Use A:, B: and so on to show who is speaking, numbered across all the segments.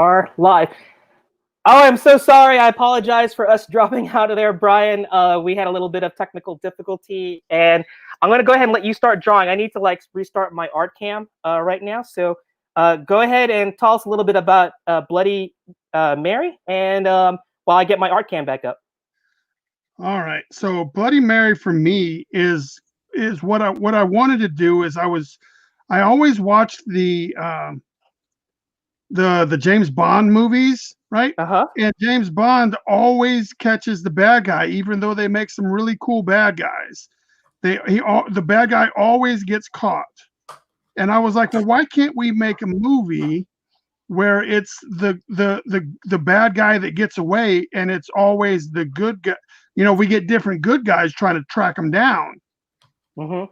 A: Are live. Oh, I'm so sorry. I apologize for us dropping out of there, Brian. We had a little bit of technical difficulty, and I'm gonna go ahead and let you start drawing. I need to restart my art cam right now. So go ahead and tell us a little bit about Bloody Mary, and while I get my art cam back up.
B: All right. So Bloody Mary for me is what I wanted to do is I always watched the James Bond movies, right?
A: Uh-huh.
B: And James Bond always catches the bad guy, even though they make some really cool bad guys. The bad guy always gets caught. And I was like, well, why can't we make a movie where it's the bad guy that gets away and it's always the good guy? We get different good guys trying to track him down.
A: Mm-hmm.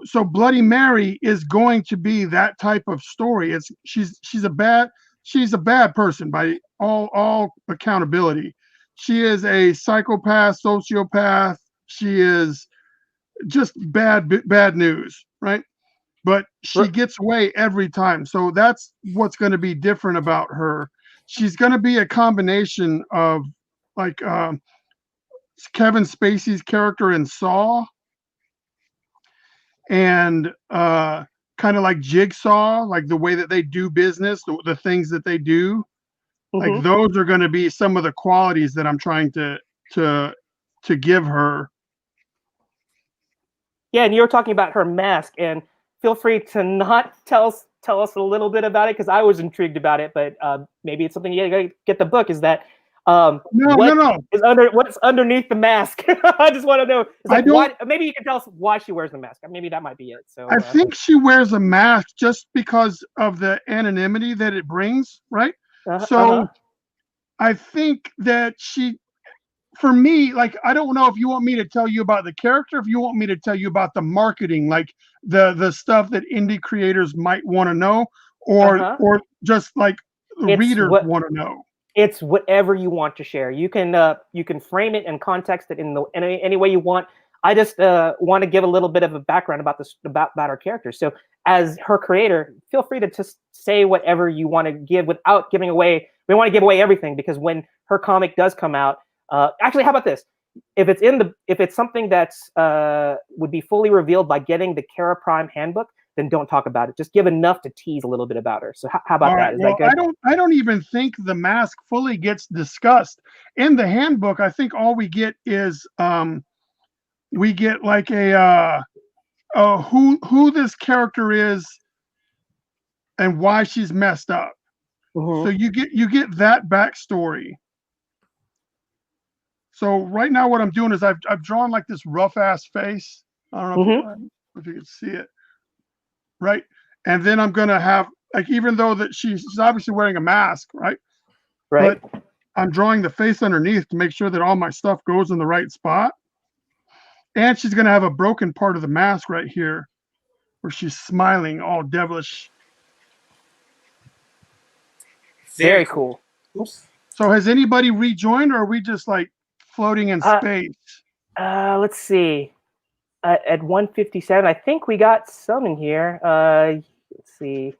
B: So Bloody Mary is going to be that type of story. She's a bad person by all accountability. She is a psychopath, sociopath. She is just bad news, right? But she gets away every time. So that's what's going to be different about her. She's going to be a combination of like Kevin Spacey's character in Saw and kind of like Jigsaw, like the way that they do business, the things that they do.
A: Mm-hmm.
B: Like those are going to be some of the qualities that I'm trying to give her.
A: Yeah, and you were talking about her mask, and feel free to not tell us a little bit about it because I was intrigued about it, but maybe it's something you gotta get the book. Is that
B: No.
A: what's underneath the mask? I just want to know. It's like why? Maybe you can tell us why she wears the mask. Maybe that might be it. So
B: I think she wears a mask just because of the anonymity that it brings, right? So I think that for me, like, I don't know if you want me to tell you about the character, if you want me to tell you about the marketing, like the stuff that indie creators might want to know, or just like the readers want to know.
A: It's whatever you want to share. You can frame it and context it in any way you want. I just want to give a little bit of a background about our character. So as her creator, feel free to just say whatever you want to give without giving away. We want to give away everything because when her comic does come out, actually, how about this? If it's something that's would be fully revealed by getting the Kara Prime handbook, then don't talk about it. Just give enough to tease a little bit about her. So how about that? Is that good?
B: I don't even think the mask fully gets discussed in the handbook. I think all we get is we get like who this character is and why she's messed up. So you get that backstory. So right now what I'm doing is I've drawn like this rough ass face. I don't know if you can see it. Right. And then I'm gonna have, like, even though that she's obviously wearing a mask, right?
A: Right.
B: But I'm drawing the face underneath to make sure that all my stuff goes in the right spot. And she's gonna have a broken part of the mask right here where she's smiling all devilish.
A: Very cool.
C: Oops.
B: So has anybody rejoined, or are we just like floating in space?
A: Let's see. At 157, I think we got some in here. Let's see.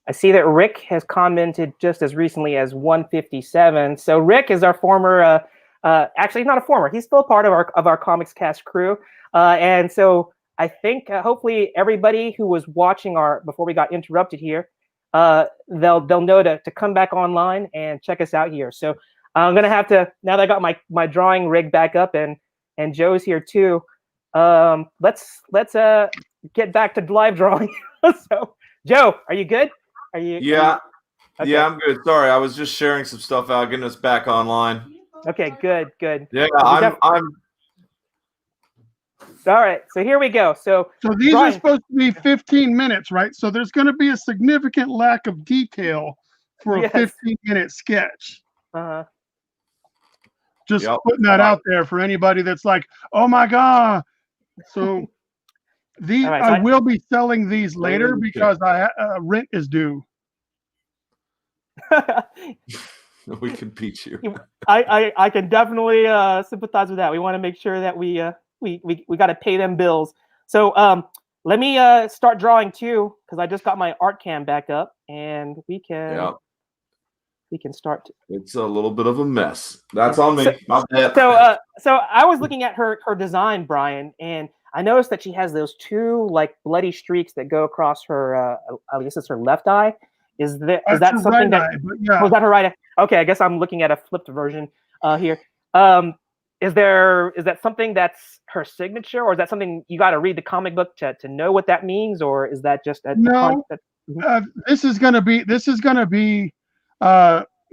A: I see that Rick has commented just as recently as 157. So Rick is our former, actually not a former. He's still part of our Comics Cast crew. And so I think hopefully everybody who was watching before we got interrupted here, they'll know to come back online and check us out here. So I'm gonna have to, now that I got my drawing rig back up and Joe's here too. Let's get back to live drawing. So Joe, are you good?
C: Yeah, I'm good. Sorry, I was just sharing some stuff out, getting us back online.
A: Okay, good.
C: Yeah, I'm
A: all right. So here we go. So
B: these are supposed to be 15 minutes, right? So there's going to be a significant lack of detail for a 15-minute sketch. Just putting that out there for anybody that's like, oh my God. So these, I will be selling these later because rent is due.
C: We can beat you.
A: I can definitely sympathize with that. We want to make sure that we got to pay them bills. So let me start drawing too, because I just got my art cam back up, and we can. we can start.
C: It's a little bit of a mess. That's on me.
A: So I was looking at her design, Bryan, and I noticed that she has those two like bloody streaks that go across her. I guess it's her left eye. Is that something that?
B: Yeah.
A: Was that her right eye? Okay, I guess I'm looking at a flipped version here. Is that something that's her signature, or is that something you got to read the comic book to know what that means, or is that just a
B: no? This is gonna be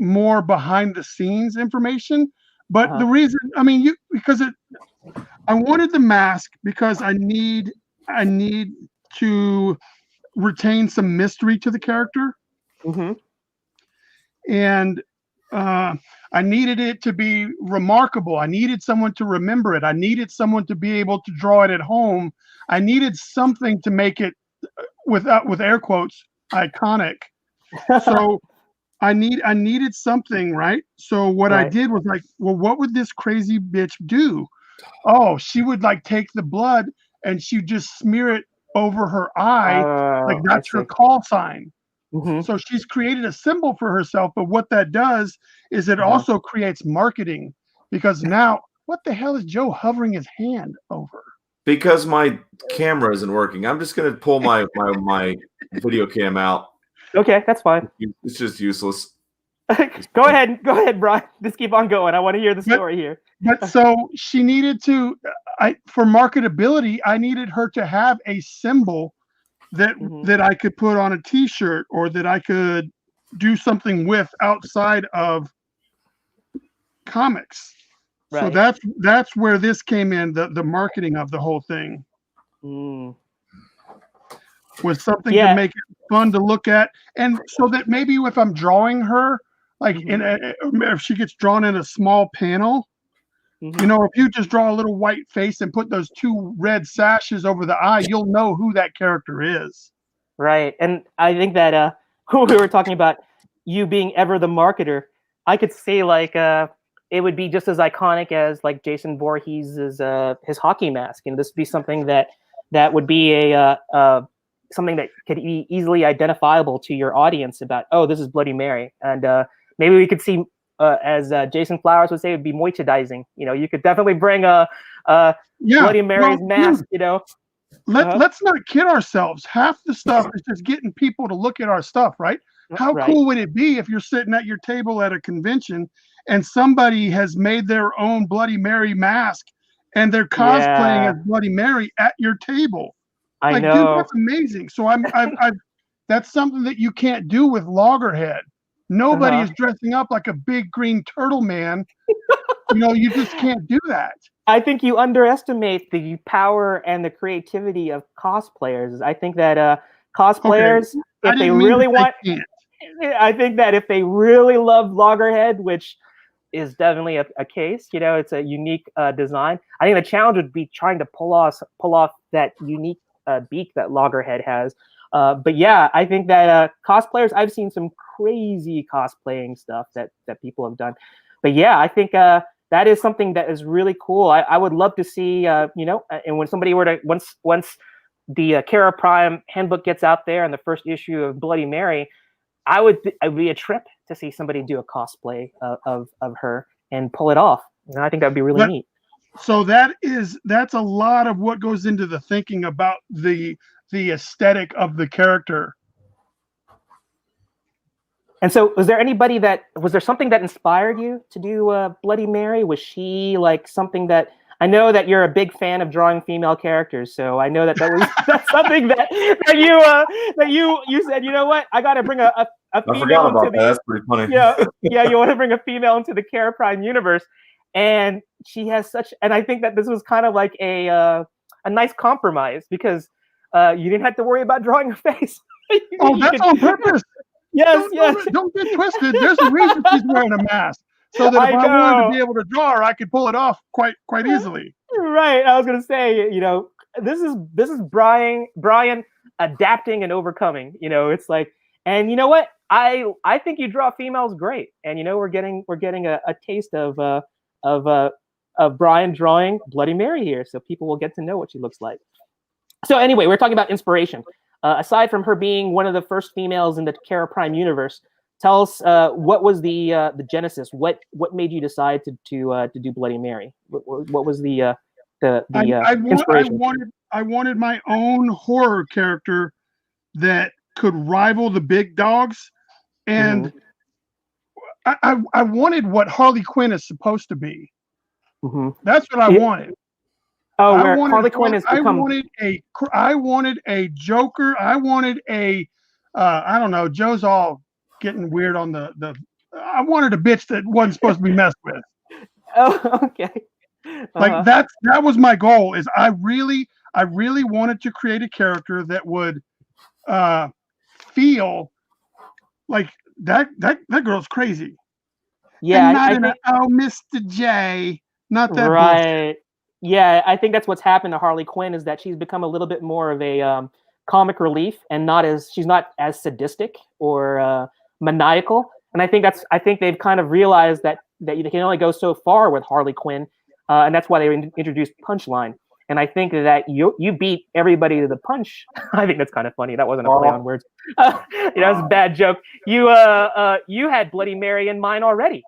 B: more behind the scenes information. But the reason, I mean, I wanted the mask because I need to retain some mystery to the character, and I needed it to be remarkable. I needed someone to remember it. I needed someone to be able to draw it at home. I needed something to make it, with air quotes, iconic. So I needed something, right? So what I did was like, well, what would this crazy bitch do? Oh, she would like take the blood and she'd just smear it over her eye, like that's her call sign. So she's created a symbol for herself, but what that does is it also creates marketing, because now, what the hell is Joe hovering his hand over?
C: Because my camera isn't working. I'm just gonna pull my video cam out.
A: Okay, that's fine.
C: It's just useless.
A: Go ahead, Bryan. Just keep on going. I want to hear the story here.
B: But so she needed to, for marketability, I needed her to have a symbol that I could put on a T-shirt, or that I could do something with outside of comics. Right. So that's where this came in. The marketing of the whole thing was something to make it fun to look at, and so that maybe if I'm drawing her, like if she gets drawn in a small panel, you know, if you just draw a little white face and put those two red sashes over the eye, you'll know who that character is.
A: Right. And I think that we were talking about you being ever the marketer. I could say like it would be just as iconic as like Jason Voorhees' his hockey mask. And this would be something that would be a something that could be easily identifiable to your audience about, oh, this is Bloody Mary. And maybe we could see, as Jason Flowers would say, it would be merchandising. You know, you could definitely bring a Bloody Mary's mask, you know.
B: Let's not kid ourselves. Half the stuff is just getting people to look at our stuff, right? How cool would it be if you're sitting at your table at a convention and somebody has made their own Bloody Mary mask and they're cosplaying as Bloody Mary at your table?
A: I know.
B: Dude, that's amazing. So that's something that you can't do with Loggerhead. Nobody is dressing up like a big green turtle man. You know, you just can't do that.
A: I think you underestimate the power and the creativity of cosplayers. I think that cosplayers, if they really want, I think that if they really love Loggerhead, which is definitely a case, you know, it's a unique design. I think the challenge would be trying to pull off that unique beak that Loggerhead has. But yeah, I think that cosplayers, I've seen some crazy cosplaying stuff that people have done. But yeah, I think that is something that is really cool. I would love to see, you know, and when somebody were to, once the Kara Prime handbook gets out there and the first issue of Bloody Mary, it would be a trip to see somebody do a cosplay of her and pull it off. And I think that would be really neat.
B: So that's a lot of what goes into the thinking about the aesthetic of the character.
A: And so was there something that inspired you to do Bloody Mary? Was she like something that, I know that you're a big fan of drawing female characters, so I know that's something that you said, you know what, I got to bring a female.
C: I forgot about that. That's pretty funny.
A: Yeah, you want to bring a female into the Kara Prime universe, and she has and I think that this was kind of like a nice compromise, because you didn't have to worry about drawing a face.
B: That's on purpose.
A: Yes,
B: don't get twisted. There's a reason she's wearing a mask, so that if I wanted to be able to draw her, I could pull it off quite easily.
A: Right. I was gonna say, you know, this is Bryan adapting and overcoming. You know, it's like, and you know what? I think you draw females great, and you know, we're getting a taste of Bryan drawing Bloody Mary here, so people will get to know what she looks like. So anyway, we're talking about inspiration. Aside from her being one of the first females in the Kara Prime universe, tell us what was the genesis? What made you decide to do Bloody Mary? What was the inspiration?
B: I wanted my own horror character that could rival the big dogs, and I wanted what Harley Quinn is supposed to be. That's what I wanted.
A: Oh, Harley Quinn has become.
B: I wanted a Joker. I wanted a. I don't know. Joe's all getting weird on the. I wanted a bitch that wasn't supposed to be messed with.
A: Oh, okay.
B: Like that was my goal. Is I really wanted to create a character that would feel like that girl's crazy.
A: Yeah,
B: and not Mr. J, not that
A: right.
B: bullshit.
A: Yeah, I think that's what's happened to Harley Quinn is that she's become a little bit more of a comic relief and she's not as sadistic or maniacal. And I think they've kind of realized that you can only go so far with Harley Quinn, and that's why they introduced Punchline. And I think that you beat everybody to the punch. I think that's kind of funny. That wasn't a play on words. It's a bad joke. You had Bloody Mary in mind already.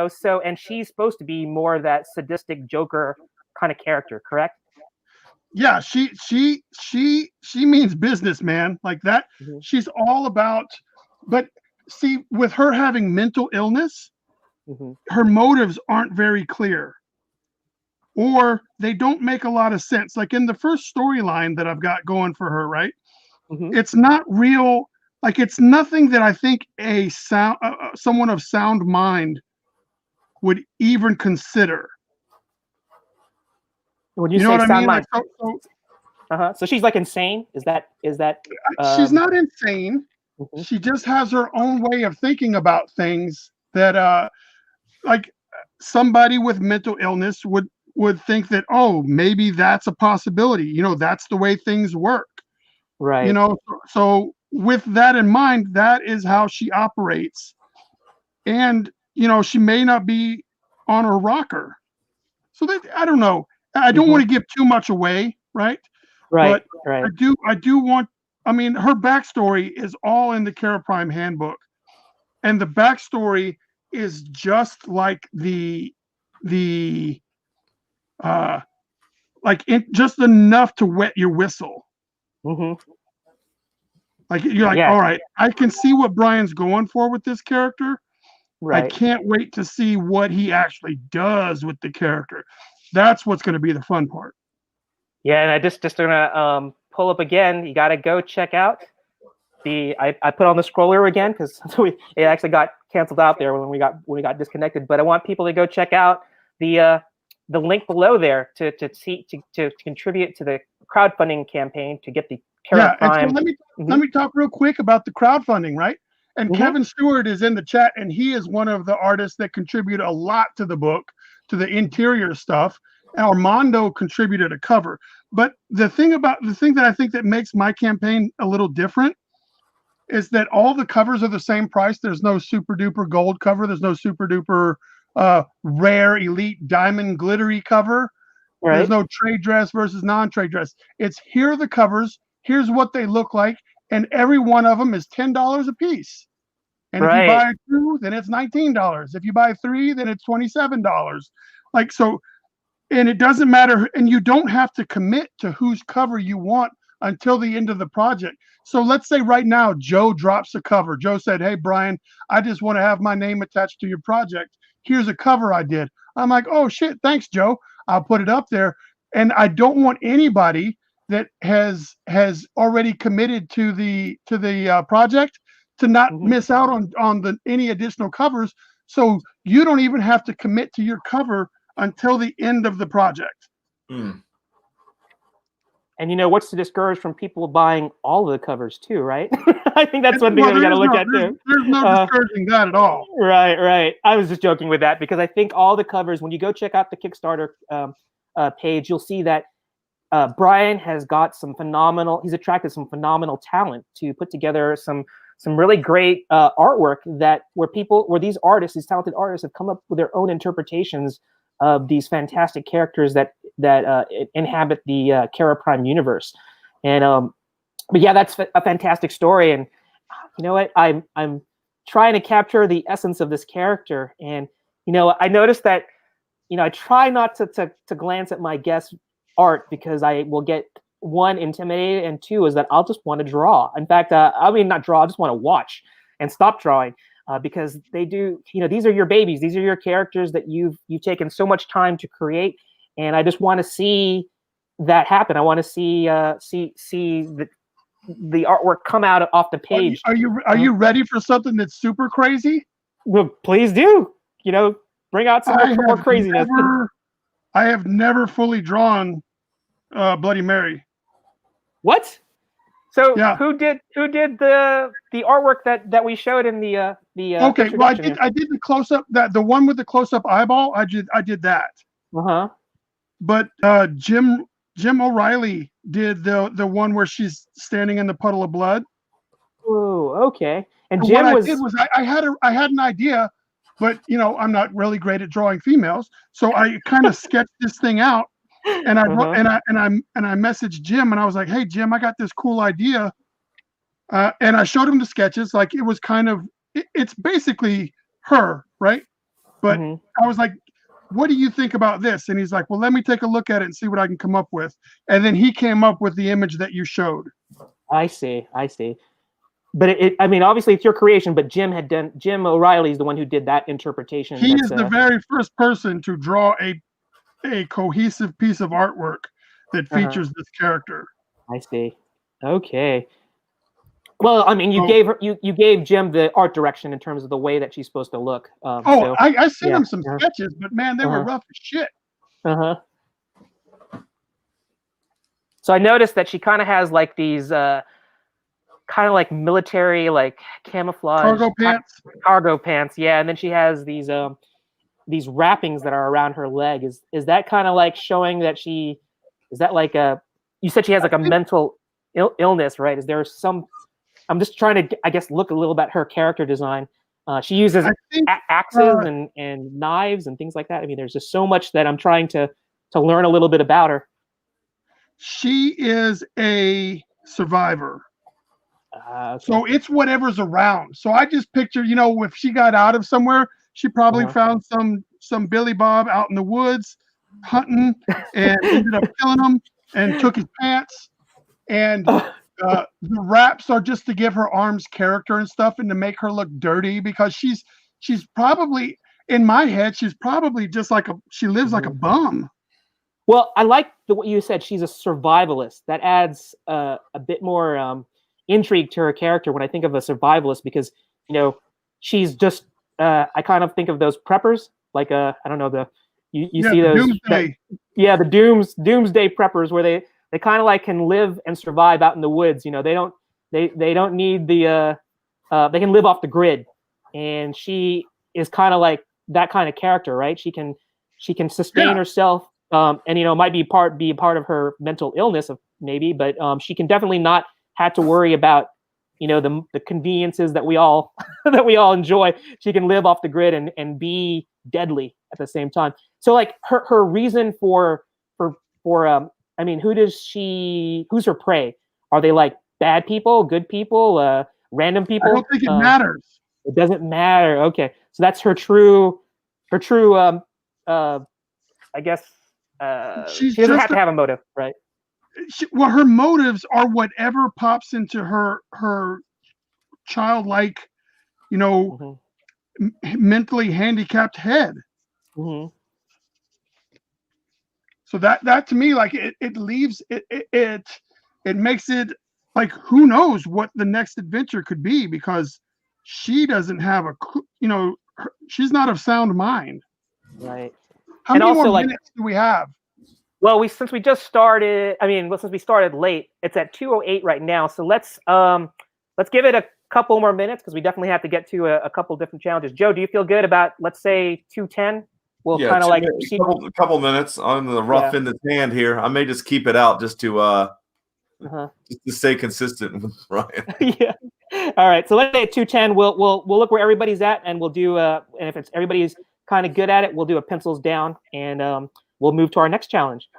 A: So and she's supposed to be more of that sadistic Joker kind of character, correct?
B: Yeah, she means business, man. Like that. She's all about. But see, with her having mental illness, her motives aren't very clear, or they don't make a lot of sense. Like in the first storyline that I've got going for her, right? It's not real. Like it's nothing that I think someone of sound mind would even consider.
A: When you say
B: know what
A: sound
B: I mean?
A: Like, so she's like insane. Is that?
B: She's not insane. She just has her own way of thinking about things that, like somebody with mental illness would think that, oh, maybe that's a possibility. That's the way things work.
A: Right.
B: So with that in mind, that is how she operates. And, she may not be on her rocker. So I don't know. I don't want to give too much away, right?
A: Right.
B: But I do want. I mean, her backstory is all in the Kara Prime handbook, and the backstory is just like just enough to wet your whistle. Like you're like, all right, I can see what Bryan's going for with this character. Right. I can't wait to see what he actually does with the character. That's what's going to be the fun part.
A: Yeah, and I just gonna pull up again. You got to go check out I put on the scroller again because it actually got canceled out there when we got disconnected. But I want people to go check out the link below there to contribute to the crowdfunding campaign to get the Kara Prime.
B: So let me talk real quick about the crowdfunding, right? And Kevin Stewart is in the chat, and he is one of the artists that contribute a lot to the book, to the interior stuff. Armando contributed a cover. But the thing that I think that makes my campaign a little different is that all the covers are the same price. There's no super duper gold cover. There's no super duper rare elite diamond glittery cover. Right. There's no trade dress versus non-trade dress. It's here are the covers. Here's what they look like. And every one of them is $10 a piece. And if you buy 2, then it's $19. If you buy 3, then it's $27. Like, so, and it doesn't matter. And you don't have to commit to whose cover you want until the end of the project. So let's say right now, Joe drops a cover. Joe said, hey, Bryan, I just want to have my name attached to your project. Here's a cover I did. I'm like, oh shit, thanks, Joe. I'll put it up there. And I don't want anybody that has already committed to the project to not miss out on any additional covers. So you don't even have to commit to your cover until the end of the project.
A: And what's to discourage from people buying all of the covers too, right? I think that's one thing that we got to look at too.
B: There's no discouraging that at all.
A: Right. I was just joking with that because I think all the covers, when you go check out the Kickstarter page, you'll see that Bryan has got he's attracted some phenomenal talent to put together some really great artwork where these talented artists have come up with their own interpretations of these fantastic characters that inhabit the Kara Prime universe. And but yeah, that's a fantastic story. And you know what? I'm trying to capture the essence of this character. And I noticed that I try not to glance at my guest art because I will get one intimidated, and two is that I'll just want to draw. In fact, I mean not draw, I just want to watch and stop drawing because they do. These are your babies. These are your characters that you've taken so much time to create, and I just want to see that happen. I want to see the artwork come out off the page.
B: Are you ready for something that's super crazy?
A: Well, please do. Bring out some more craziness.
B: I have never fully drawn Bloody Mary.
A: What? So
B: yeah.
A: who did the artwork that we showed in the
B: okay, well I did the close up, that the one with the close up eyeball, I did that.
A: Uh-huh.
B: But Jim O'Reilly did the one where she's standing in the puddle of blood.
A: Oh, okay. And
B: Jim what I did was I had an idea, but I'm not really great at drawing females, so I kind of sketched this thing out, and I messaged Jim, and I was like, "Hey Jim, I got this cool idea," and I showed him the sketches. Like it was kind of, it's basically her, right? But I was like, "What do you think about this?" And he's like, "Well, let me take a look at it and see what I can come up with." And then he came up with the image that you showed.
A: I see. But I mean, obviously it's your creation, but Jim O'Reilly is the one who did that interpretation.
B: He is the very first person to draw a cohesive piece of artwork that features this character.
A: I see. Okay. Well, I mean, you gave Jim the art direction in terms of the way that she's supposed to look.
B: I sent him some sketches, but man, they were rough as shit.
A: So I noticed that she kind of has like these kind of like military, like camouflage cargo pants. Yeah, and then she has these wrappings that are around her leg. Is that kind of like showing that you said she has like a mental illness, right? Is there some? I'm just trying to, I guess, look a little bit at her character design. She uses axes and knives and things like that. I mean, there's just so much that I'm trying to learn a little bit about her.
B: She is a survivor.
A: Okay.
B: So it's whatever's around. So I just picture, if she got out of somewhere, she probably found some Billy Bob out in the woods hunting and ended up killing him and took his pants. And the wraps are just to give her arms character and stuff and to make her look dirty, because she's probably, in my head, she's probably just like she lives like a bum.
A: Well, I like what you said. She's a survivalist. That adds a bit more intrigue to her character when I think of a survivalist, because she's just I kind of think of those preppers, like I don't know, you see those
B: doomsday.
A: The doomsday preppers, where they kind of like can live and survive out in the woods. They don't need the they can live off the grid, and she is kind of like that kind of character, right? She can sustain herself, and might be a part of her mental illness maybe, but she can definitely not have to worry about the conveniences that we all enjoy. She can live off the grid and be deadly at the same time. So like her reason for I mean, who's her prey? Are they like bad people, good people, random people?
B: I don't think it matters.
A: It doesn't matter. Okay, so that's her true I guess she doesn't have to have a motive, right?
B: Well, her motives are whatever pops into her childlike, mentally handicapped head. So that to me, like it leaves it makes it like, who knows what the next adventure could be, because she doesn't have she's not of sound mind.
A: Right.
B: How many more minutes do we have?
A: Well, since we started late, it's at 2:08 right now. So let's give it a couple more minutes, because we definitely have to get to a couple different challenges. Joe, do you feel good about, let's say, 2:10? We'll kind of like
C: a couple minutes on the rough end of the hand here. I may just keep it out just to just to stay consistent with Bryan.
A: Yeah. All right. So let's say at 2:10, we'll look where everybody's at, and we'll do and if everybody's kind of good at it, we'll do a pencils down, and we'll move to our next challenge.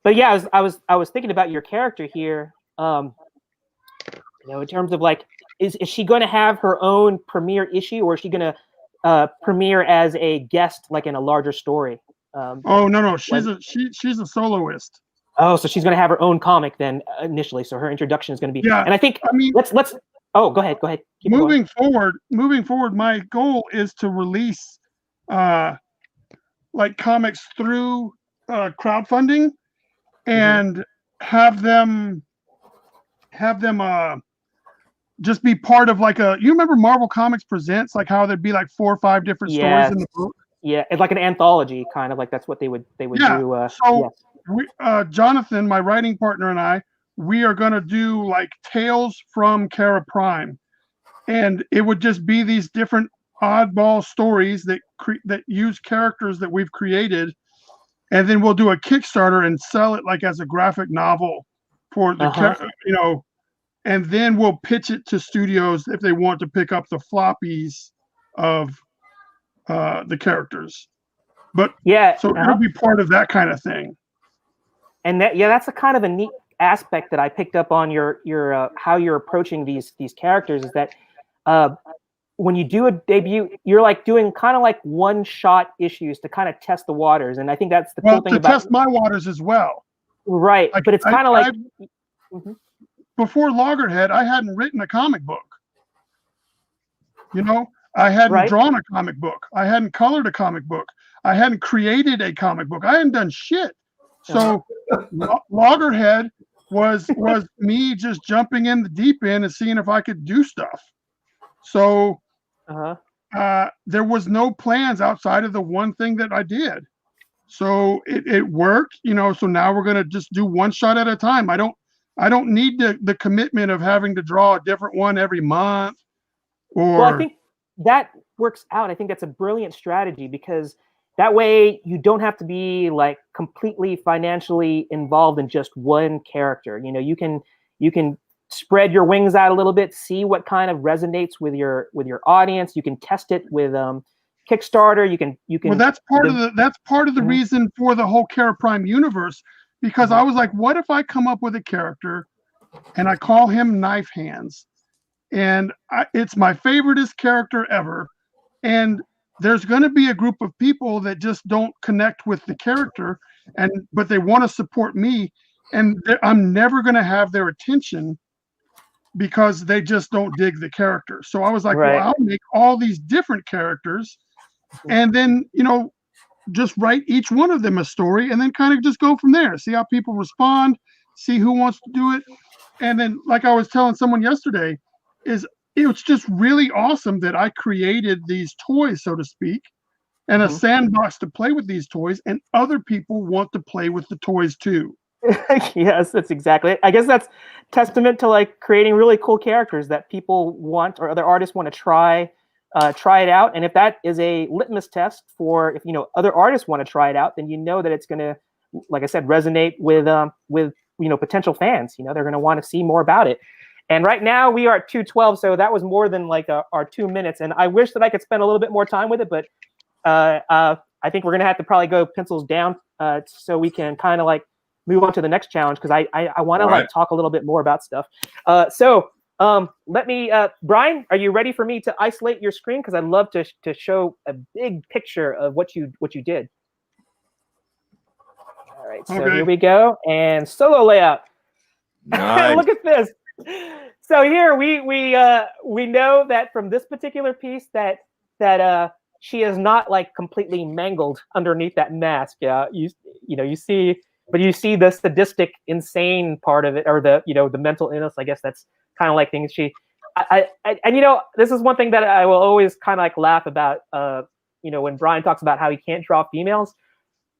A: But yeah, I was thinking about your character here. In terms of like is she going to have her own premiere issue, or is she going to premiere as a guest, like in a larger story?
B: Oh no, she's a soloist.
A: Oh, so she's going to have her own comic then initially. So her introduction is going to be.
B: Yeah,
A: and I think let's. Oh, go ahead. Keep
B: moving forward, my goal is to release like comics through crowdfunding and have them just be part of like you remember Marvel Comics Presents, like how there'd be like 4 or 5 different stories in the book.
A: Yeah, it's like an anthology, kind of like that's what they would do.
B: So Jonathan, my writing partner, and we are going to do like Tales from Kara Prime, and it would just be these different oddball stories that use characters that we've created, and then we'll do a Kickstarter and sell it like as a graphic novel for the and then we'll pitch it to studios if they want to pick up the floppies of the characters. But so it'll be part of that kind of thing.
A: And that's a kind of a neat aspect that I picked up on your how you're approaching these characters, is that when you do a debut, you're like doing kind of like one-shot issues to kind of test the waters, and I think that's the cool thing about
B: test my waters as well.
A: Right, like, but it's kind of like
B: before Loggerhead, I hadn't written a comic book. I hadn't drawn a comic book. I hadn't colored a comic book. I hadn't created a comic book. I hadn't done shit. So Loggerhead was me just jumping in the deep end and seeing if I could do stuff. So there was no plans outside of the one thing that I did. So it worked, so now we're going to just do one shot at a time. I don't need the commitment of having to draw a different one every month. Well,
A: I think that works out. I think that's a brilliant strategy, because that way you don't have to be like completely financially involved in just one character. You can spread your wings out a little bit, see what kind of resonates with your audience. You can test it with Kickstarter. You can.
B: Well, that's part of the reason for the whole Kara Prime universe, because I was like, what if I come up with a character and I call him Knife Hands, and it's my favoriteest character ever, and there's going to be a group of people that just don't connect with the character, but they want to support me, and I'm never going to have their attention because they just don't dig the character. So I was like, well, I'll make all these different characters, and then just write each one of them a story, and then kind of just go from there. See how people respond, see who wants to do it. And then, like I was telling someone yesterday, it's just really awesome that I created these toys, so to speak, and a sandbox to play with these toys, and other people want to play with the toys too.
A: Yes, that's exactly it. I guess that's testament to like creating really cool characters that people want, or other artists want to try it out. And if that is a litmus test for if other artists want to try it out, then that it's going to, like I said, resonate with potential fans. They're going to want to see more about it. And right now we are at 2:12, so that was more than like our 2 minutes. And I wish that I could spend a little bit more time with it, but I think we're going to have to probably go pencils down so we can kind of like move on to the next challenge, because I want to like talk a little bit more about stuff. So let me, Bryan, are you ready for me to isolate your screen? Because I'd love to show a big picture of what you did. All right, so here we go, and solo layout.
C: Nice.
A: Look at this. So here we know that from this particular piece that she is not like completely mangled underneath that mask. Yeah, you see, but you see the sadistic, insane part of it, or the mental illness. I guess that's kind of like things and this is one thing that I will always kind of like laugh about. When Bryan talks about how he can't draw females.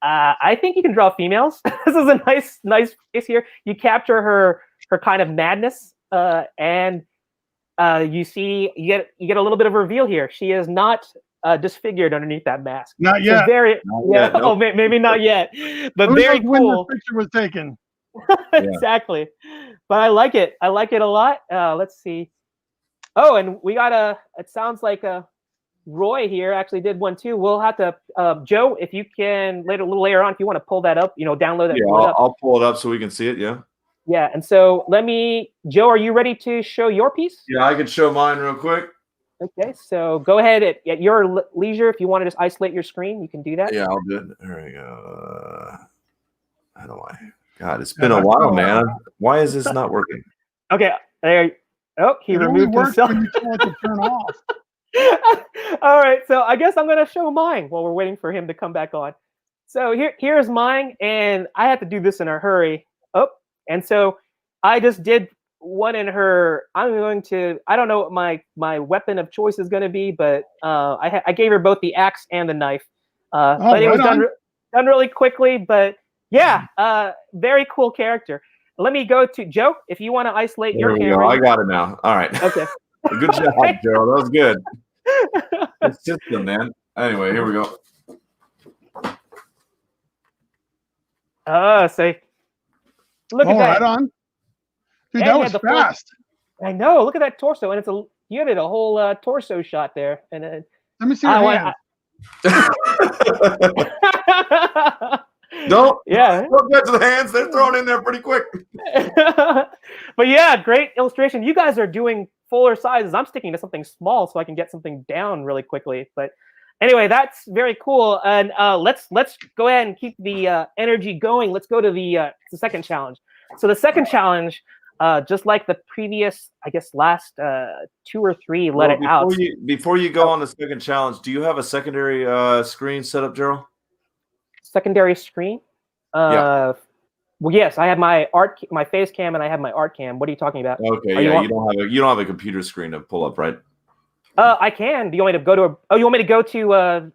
A: I think you can draw females. This is a nice face here. You capture her kind of madness, and you get a little bit of a reveal here. She is not disfigured underneath that mask.
B: Not yet.
A: Nope. Oh, maybe not yet, but very cool.
B: When the picture was taken.
A: Exactly. But I like it. I like it a lot. Let's see. Oh, and we got it sounds like Roy here actually did one too. We'll have to, Joe, if you can a little later on, if you want to pull that up, download that.
C: Yeah, I'll pull it up so we can see it. Yeah.
A: Yeah, and so Joe, are you ready to show your piece?
C: Yeah, I could show mine real quick.
A: Okay, so go ahead at your leisure. If you want to just isolate your screen, you can do that.
C: Yeah, I'll do it. There we go. How do I? God, it's been a while, man. Why is this not working?
A: Okay, there. Oh, he removed himself.
B: When you tell it to turn off.
A: All right, so I guess I'm gonna show mine while we're waiting for him to come back on. So here's mine, and I had to do this in a hurry. Oh, and so I just did one in her. I don't know what my weapon of choice is gonna be, but I gave her both the axe and the knife. But it was done really quickly. But yeah, very cool character. Let me go to Joe. If you want to isolate your camera,
C: I got it now. All right.
A: Okay.
C: Good job, Gerald. That was good. It's system, man. Anyway, here we go.
A: So look at that.
B: Right on. Dude, that was fast.
A: I know. Look at that torso, and you did a whole torso shot there. And
B: let me see your hands.
C: Don't get to the hands. They're thrown in there pretty quick.
A: But yeah, great illustration. You guys are doing fuller sizes. I'm sticking to something small so I can get something down really quickly. But anyway, that's very cool. And let's go ahead and keep the energy going. Let's go to the second challenge. So the second challenge, just like the previous, I guess last 2 or 3,
C: Before you go on the second challenge, do you have a secondary screen set up, Gerald?
A: Secondary screen?
C: Yeah.
A: Well, yes, I have my face cam and I have my art cam. What are you talking about?
C: Okay, you don't have a computer screen to pull up, right?
A: I can. Do you want me to go to? You want me to go to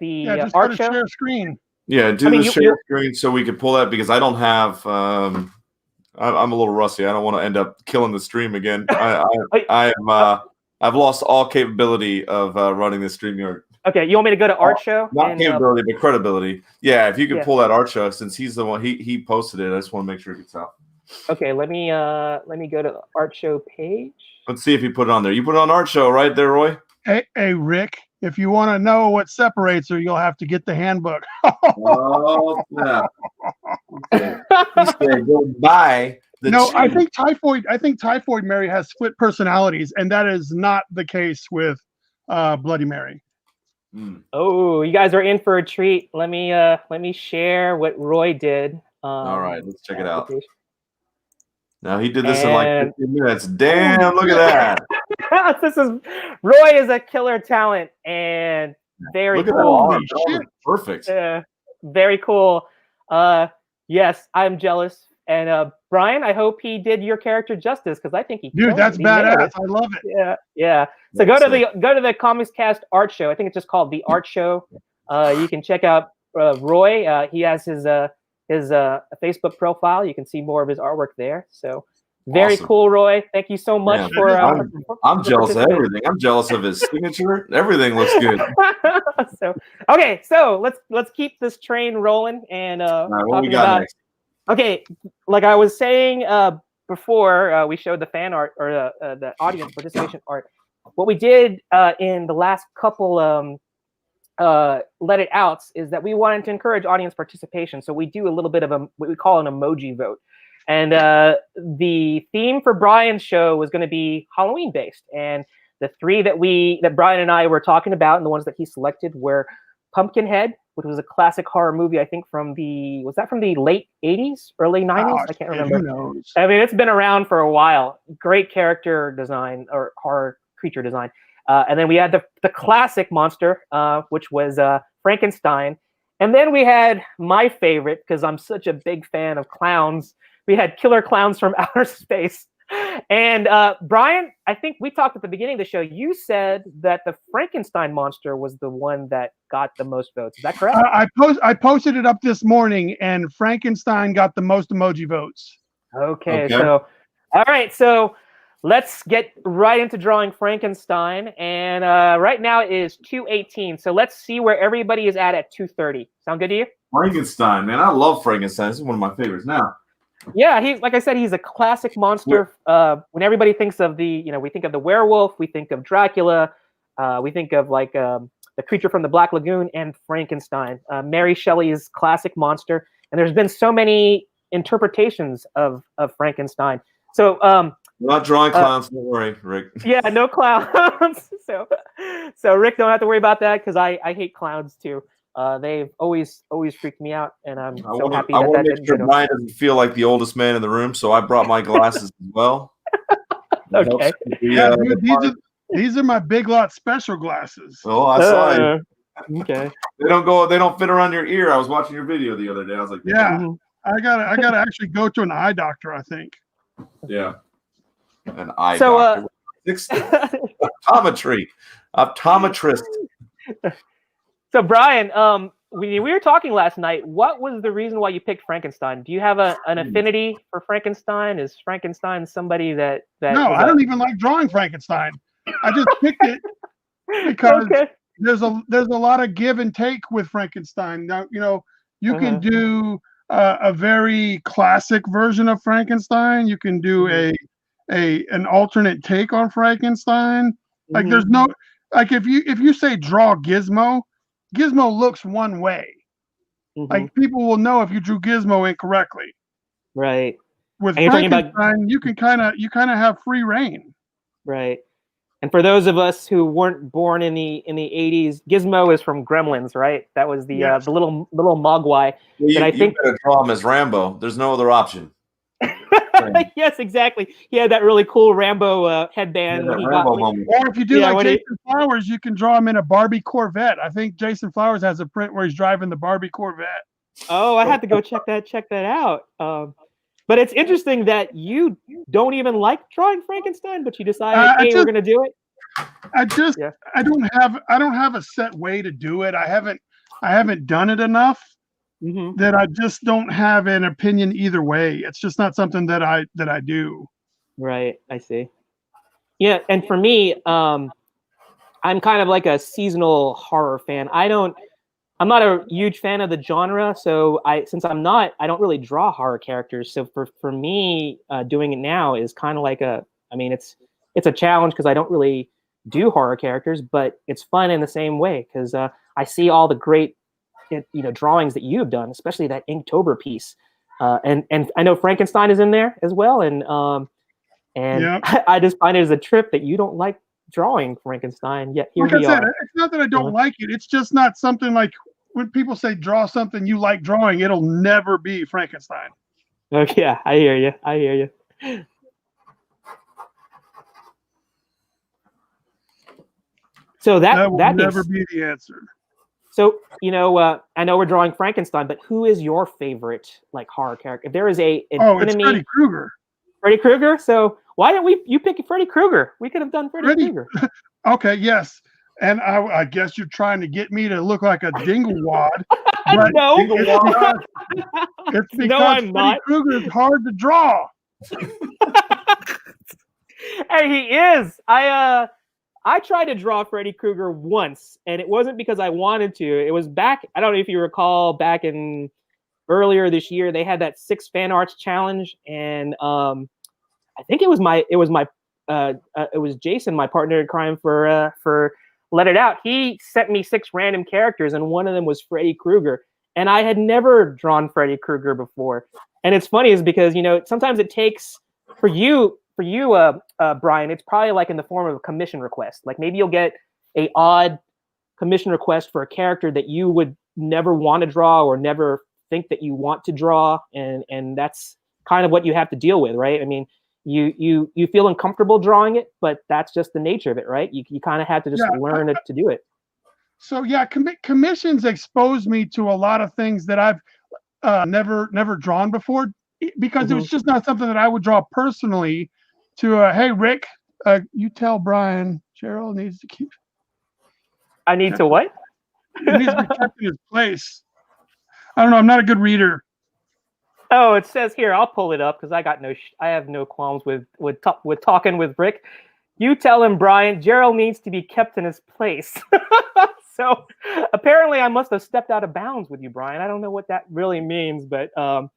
A: the art show?
B: Share screen.
C: Yeah, the share screen so we could pull that because I don't have. I'm a little rusty. I don't want to end up killing the stream again. I've lost all capability of running this StreamYard.
A: Okay, you want me to go to art show?
C: Not capability, but credibility. Yeah, if you could pull that art show, since he's the one he posted it, I just want to make sure it gets out.
A: Okay, let me go to the art show page.
C: Let's see if you put it on there. You put it on art show, right there, Roy?
B: Hey, Rick. If you want to know what separates her, you'll have to get the handbook.
C: Oh, yeah. Okay. He said goodbye.
B: I think Typhoid Mary has split personalities, and that is not the case with Bloody Mary.
A: Oh, you guys are in for a treat. Let me share what Roy did.
C: All right, let's check it out. Now he did this in like 15 minutes. Damn, look at that.
A: Roy is a killer talent and very cool.
C: Perfect.
A: Very cool. Yes, I'm jealous. And Bryan, I hope he did your character justice because I think he.
B: Dude, that's badass. I love it.
A: Yeah. So go to the Comics Cast art show. I think it's just called the Art Show. You can check out Roy. He has his Facebook profile. You can see more of his artwork there. So very cool, Roy. Thank you so much for.
C: I'm jealous of everything. I'm jealous of his signature. Everything looks good.
A: So let's keep this train rolling and
C: what we got next?
A: Okay, like I was saying before, we showed the fan art or the audience participation art. What we did in the last couple let it outs is that we wanted to encourage audience participation. So we do a little bit of what we call an emoji vote. And the theme for Bryan's show was going to be Halloween based. And the 3 that Bryan and I were talking about and the ones that he selected were Pumpkinhead, which was a classic horror movie, I think from the late 80s, early 90s? I can't remember.
B: Who knows?
A: I mean, it's been around for a while. Great character design or horror creature design. And then we had the classic monster, which was Frankenstein. And then we had my favorite, because I'm such a big fan of clowns. We had Killer Clowns from Outer Space. And Bryan, I think we talked at the beginning of the show. You said that the Frankenstein monster was the one that got the most votes. Is that correct?
B: I posted it up this morning, and Frankenstein got the most emoji votes.
A: Okay. So, all right. So let's get right into drawing Frankenstein. And right now it is 2:18. So let's see where everybody is at 2:30. Sound good to you?
C: Frankenstein, man. I love Frankenstein. This is one of my favorites now.
A: Yeah, like I said, he's a classic monster. When everybody thinks of we think of the werewolf, we think of Dracula, we think of like the creature from the Black Lagoon and Frankenstein, Mary Shelley's classic monster. And there's been so many interpretations of Frankenstein. So
C: We're not drawing clowns. Don't worry, Rick.
A: yeah, no clowns. So Rick, don't have to worry about that because I hate clowns too. They've always freaked me out, and I'm so happy
C: I
A: that
C: want to
A: didn't
C: make sure
A: get 'em.
C: Bryan doesn't feel like the oldest man in the room, so I brought my glasses as well. It
A: Okay.
C: helps with the,
B: Yeah, dude, these are my Big Lot special glasses.
C: Oh, I saw it.
A: Okay.
C: They don't fit around your ear. I was watching your video the other day. I was like,
B: Yeah,
A: Mhm.
B: I gotta actually go to an eye doctor, I think.
C: yeah, an eye
A: So,
C: doctor. Optometrist.
A: So Bryan, we were talking last night. What was the reason why you picked Frankenstein? Do you have an affinity for Frankenstein? Is Frankenstein somebody that
B: No,
A: is
B: I don't even like drawing Frankenstein. I just picked it because
A: okay.
B: there's a lot of give and take with Frankenstein. Now, you can do a very classic version of Frankenstein. You can do an alternate take on Frankenstein. Like there's no like if you say draw Gizmo, Gizmo looks one way. Like people will know if you drew Gizmo incorrectly.
A: Right.
B: With
A: And you're talking about
B: Frankenstein, you kind of have free reign.
A: right. And for those of us who weren't born in the 80s, Gizmo is from Gremlins, right? That was the
B: Yes.
A: the little mogwai
C: Well,
A: that I think
C: you better draw him as Rambo. There's no other option.
A: yes, exactly. He had that really cool Rambo headband. When he got,
B: Or if you do Jason Flowers, you can draw him in a Barbie Corvette. I think Jason Flowers has a print where he's driving the Barbie Corvette.
A: Oh, I have to go check that out. But it's interesting that you don't even like drawing Frankenstein, but you decided, hey, we're gonna do it.
B: I don't have a set way to do it. I haven't done it enough that I just don't have an opinion either way. It's just not something that I do.
A: Right, I see. Yeah, and for me, I'm kind of like a seasonal horror fan. I'm not a huge fan of the genre, so I don't really draw horror characters. So for me, doing it now is kind of like it's a challenge because I don't really do horror characters, but it's fun in the same way because I see all the great drawings that you have done, especially that Inktober piece, and I know Frankenstein is in there as well, and I just find it as a trip that you don't like drawing Frankenstein. Yet here we are.
B: It's not that I don't like it. It's just not something like when people say draw something you like drawing, it'll never be Frankenstein.
A: Okay, yeah, I hear you. So that
B: will never be the answer.
A: So I know we're drawing Frankenstein, but who is your favorite horror character? If there is an enemy,
B: it's Freddy Krueger.
A: Freddy Krueger. So why didn't you pick Freddy Krueger? We could have done Freddy Krueger.
B: Okay, yes. And I guess you're trying to get me to look like a dinglewadd.
A: No.
B: It's because Freddy Krueger is hard to draw.
A: Hey, he is. I tried to draw Freddy Krueger once, and it wasn't because I wanted to. It was back, I don't know if you recall, back in earlier this year, they had that 6 fan arts challenge, and I think it was Jason, my partner in crime for Let It Out. He sent me 6 random characters, and one of them was Freddy Krueger, and I had never drawn Freddy Krueger before. And it's funny is because sometimes it takes for you, Bryan, it's probably like in the form of a commission request. Like maybe you'll get a odd commission request for a character that you would never want to draw or never think that you want to draw, and that's kind of what you have to deal with, right? I mean, you feel uncomfortable drawing it, but that's just the nature of it, right? You kind of have to just learn to do it.
B: So yeah, commissions expose me to a lot of things that I've never drawn before because it was just not something that I would draw personally. Hey Rick, you tell Bryan Cheryl needs to keep.
A: I need to what?
B: He needs to be kept in his place. I don't know. I'm not a good reader.
A: Oh, it says here. I'll pull it up because I have no qualms with talking with Rick. You tell him, Bryan, Gerald needs to be kept in his place. So apparently, I must have stepped out of bounds with you, Bryan. I don't know what that really means, but go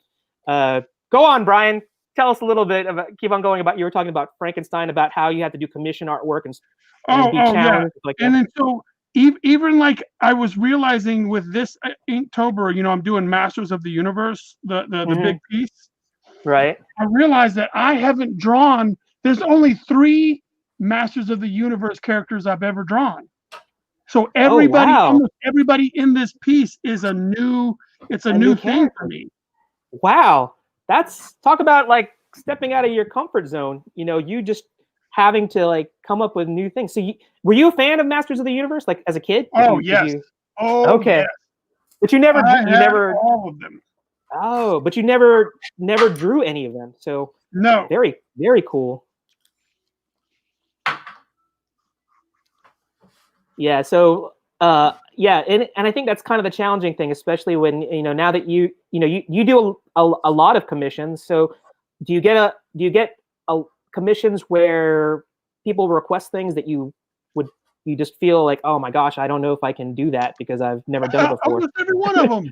A: on, Bryan. Tell us a little bit about. Keep on going about. You were talking about Frankenstein, about how you have to do commission artwork and be challenged.
B: Yeah. And then so even like I was realizing with this Inktober, I'm doing Masters of the Universe, the big piece.
A: Right.
B: I realized that I haven't drawn. There's only 3 Masters of the Universe characters I've ever drawn. So almost everybody in this piece is a new thing for me.
A: Wow. That's talk about like stepping out of your comfort zone. You just having to like come up with new things. So were you a fan of Masters of the Universe like as a kid?
B: Yes.
A: Okay.
B: Yes.
A: But you never
B: all of them.
A: Oh, but you never drew any of them. So
B: no.
A: Very, very cool. Yeah. So yeah, and I think that's kind of the challenging thing, especially when now that you do a lot of commissions. So do you get commissions where people request things that you just feel like, oh my gosh, I don't know if I can do that because I've never done it before.
B: Almost every one of them.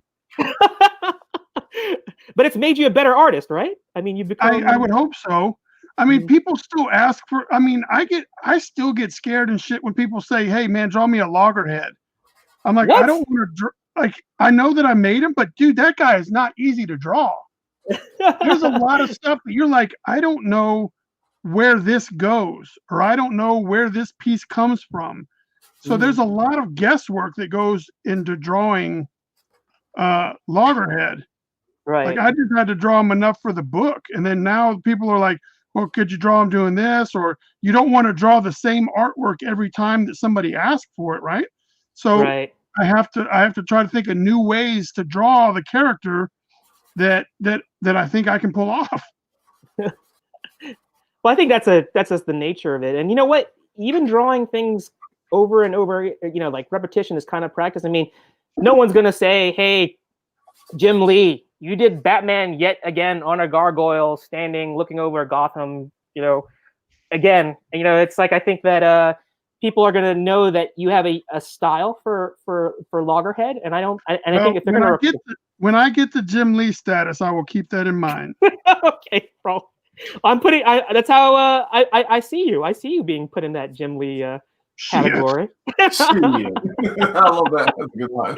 A: But it's made you a better artist, right? I mean, you've become.
B: I would hope so. I mean, people still ask for. I mean, I still get scared and shit when people say, "Hey, man, draw me a loggerhead." I'm like,
A: what?
B: I don't want to. Like, I know that I made him, but dude, that guy is not easy to draw. There's a lot of stuff that you're like, I don't know where this goes, or I don't know where this piece comes from. So there's a lot of guesswork that goes into drawing loggerhead.
A: Right.
B: Like I just had to draw him enough for the book, and then now people are like, "Well, could you draw him doing this?" Or you don't want to draw the same artwork every time that somebody asks for it, right? So
A: right.
B: I have to try to think of new ways to draw the character that I think I can pull off.
A: Well, I think that's just the nature of it, and you know what? Even drawing things over and over, like repetition is kind of practice. I mean, no one's gonna say, "Hey, Jim Lee, you did Batman yet again on a gargoyle, standing, looking over Gotham." Again, it's like I think that people are gonna know that you have a style for loggerhead, and I think if they're gonna
B: when I get the Jim Lee status, I will keep that in mind.
A: Okay, bro. I'm putting. That's how I see you. I see you being put in that Jim Lee category.
C: I love that. That's a good line.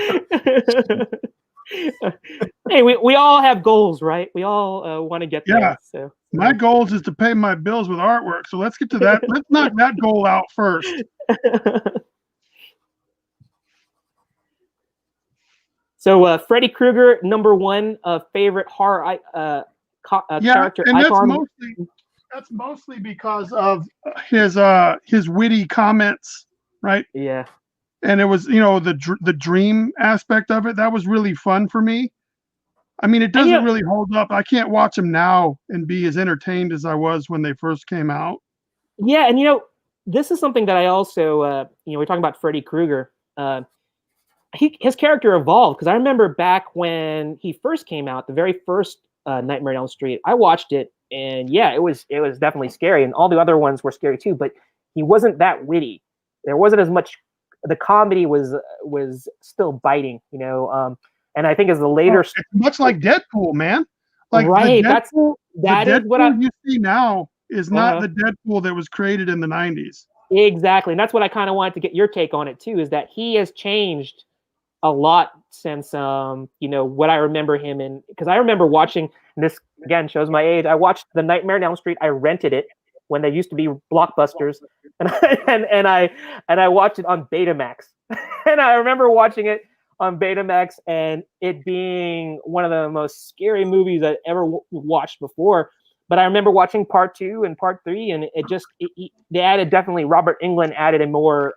A: Hey, we all have goals, right? We all want to get there. So
B: my goals is to pay my bills with artwork. So let's get to that. Let's knock that goal out first.
A: So Freddy Krueger, #1 favorite horror character
B: and
A: icon.
B: That's mostly because of his witty comments, right?
A: Yeah.
B: And it was, the dream aspect of it. That was really fun for me. I mean, it doesn't really hold up. I can't watch them now and be as entertained as I was when they first came out.
A: Yeah, and this is something that I also, we're talking about Freddy Krueger. His character evolved because I remember back when he first came out, the very first Nightmare on Elm Street. I watched it, and yeah, it was definitely scary, and all the other ones were scary too. But he wasn't that witty. There wasn't as much. The comedy was still biting, and I think as the later,
B: it's much like Deadpool, man. Like
A: right,
B: that is what
A: you
B: see now is not the Deadpool that was created in the 90s.
A: Exactly, and that's what I kind of wanted to get your take on it too. Is that he has changed a lot since what I remember him in, because I remember watching, and this again shows my age. I watched the Nightmare on Elm Street. I rented it when they used to be Blockbusters, and I watched it on Betamax. And I remember watching it on Betamax and it being one of the most scary movies I'd ever watched before. But I remember watching part 2 and part 3, and they added, definitely Robert Englund added a more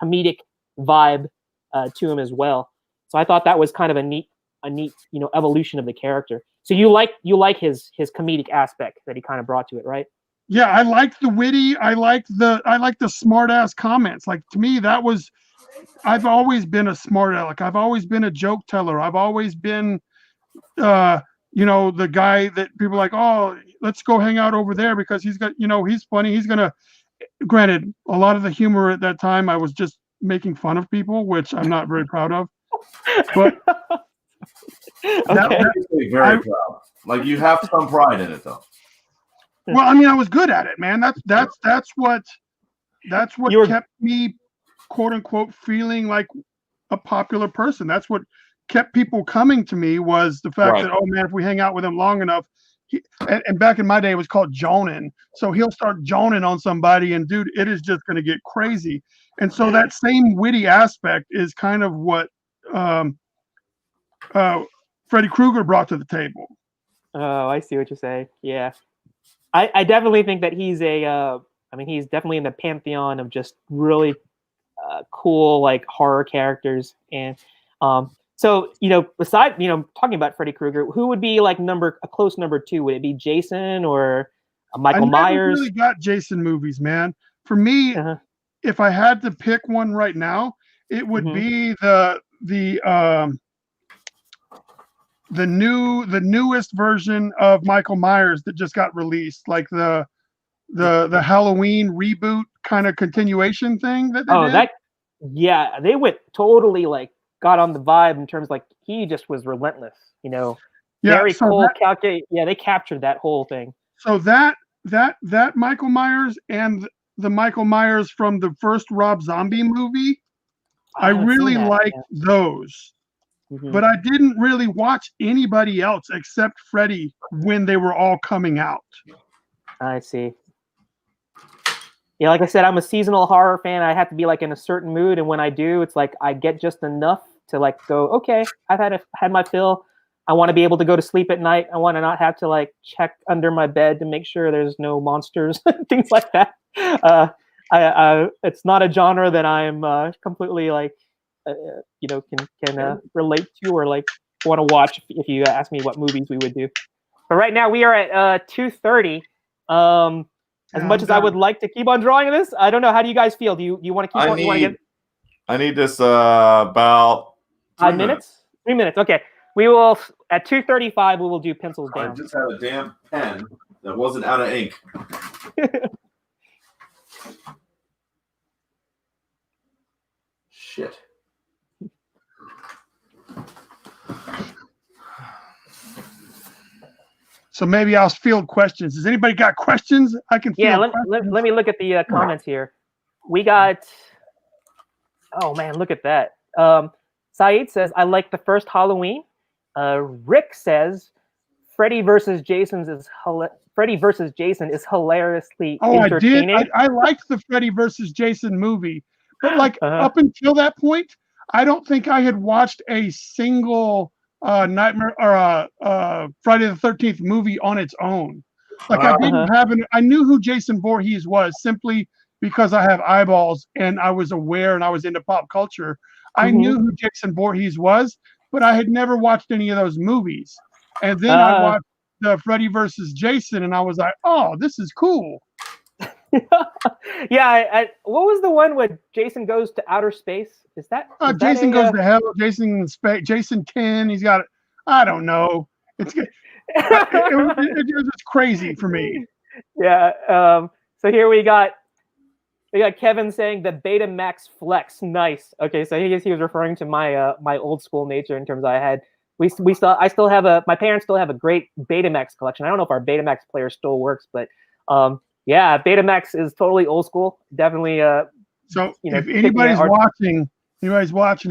A: comedic vibe to him as well. So I thought that was kind of a neat evolution of the character. So you like his comedic aspect that he kind of brought to it, right?
B: Yeah, I liked the witty. I liked the smart ass comments. Like, to me, I've always been a smart aleck. I've always been a joke teller. I've always been, the guy that people are like, oh, let's go hang out over there because he's got, he's funny. He's gonna. Granted, a lot of the humor at that time, I was just making fun of people, which I'm not very proud of. But
C: that makes me very proud. Like, you have some pride in it, though.
B: Well, I mean, I was good at it, man. That's what kept me quote unquote feeling like a popular person. That's what kept people coming to me, was the fact that, oh man, if we hang out with him long enough, and back in my day it was called joning. So he'll start joning on somebody, and dude, it is just going to get crazy. And so that same witty aspect is kind of what Freddy Krueger brought to the table.
A: Oh, I see what you're saying. Yeah, I definitely think that he's he's definitely in the pantheon of just really cool like horror characters. And so beside talking about Freddy Krueger, who would be like a close number 2? Would it be Jason or Michael Myers?
B: I really got Jason movies, man. For me, if I had to pick one right now, it would be the newest version of Michael Myers that just got released, like the Halloween reboot kind of continuation thing that they did.
A: They went totally like got on the vibe in terms like he just was relentless, very cold, calculated. Yeah, they captured that whole thing.
B: So that Michael Myers and the Michael Myers from the first Rob Zombie movie, I really liked those. But I didn't really watch anybody else except Freddy when they were all coming out.
A: I see. Yeah, like I said, I'm a seasonal horror fan. I have to be like in a certain mood, and when I do, it's like I get just enough to like go, okay, I've had my fill. I want to be able to go to sleep at night. I want to not have to like check under my bed to make sure there's no monsters, things like that. It's not a genre that I'm completely like can relate to or like want to watch if you ask me what movies we would do. But right now we are at 2:30. As much as I would like to keep on drawing this, I don't know. How do you guys feel? Do you want to keep on?
C: I need this about
A: 5 minutes. 3 minutes. Okay. We will at 2:35. We will do pencils down.
C: I just had a damn pen that wasn't out of ink. Shit.
B: So maybe I'll field questions. Has anybody got questions? I can field
A: let me look at the comments here. We got, oh man, look at that. Saeed says, I like the first Halloween. Rick says, Freddy versus Jason is hilariously entertaining.
B: I did. I liked the Freddy versus Jason movie. But like up until that point, I don't think I had watched a single Nightmare or Friday the 13th movie on its own. Like I didn't have I knew who Jason Voorhees was simply because I have eyeballs and I was aware and I was into pop culture. I knew who Jason Voorhees was, but I had never watched any of those movies. And then I watched the Freddy versus Jason and I was like, oh, this is cool.
A: Yeah, what was the one where Jason goes to outer space? Is that
B: Jason goes to hell? Jason in space. Jason 10. He's got. I don't know. It was crazy for me.
A: Yeah. So here we got Kevin saying the Betamax Flex. Nice. Okay, so he was referring to my my old school nature in terms of I still have my parents still have a great Betamax collection. I don't know if our Betamax player still works, but yeah, Betamax is totally old school. Definitely.
B: So if anybody's watching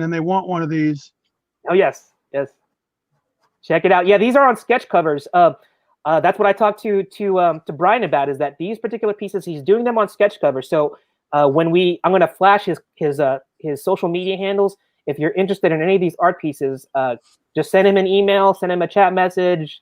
B: and they want one of these.
A: Oh yes. Check it out. Yeah, these are on sketch covers. That's what I talked to Bryan about, is that these particular pieces, he's doing them on sketch covers. So I'm going to flash his social media handles. If you're interested in any of these art pieces, just send him an email, send him a chat message,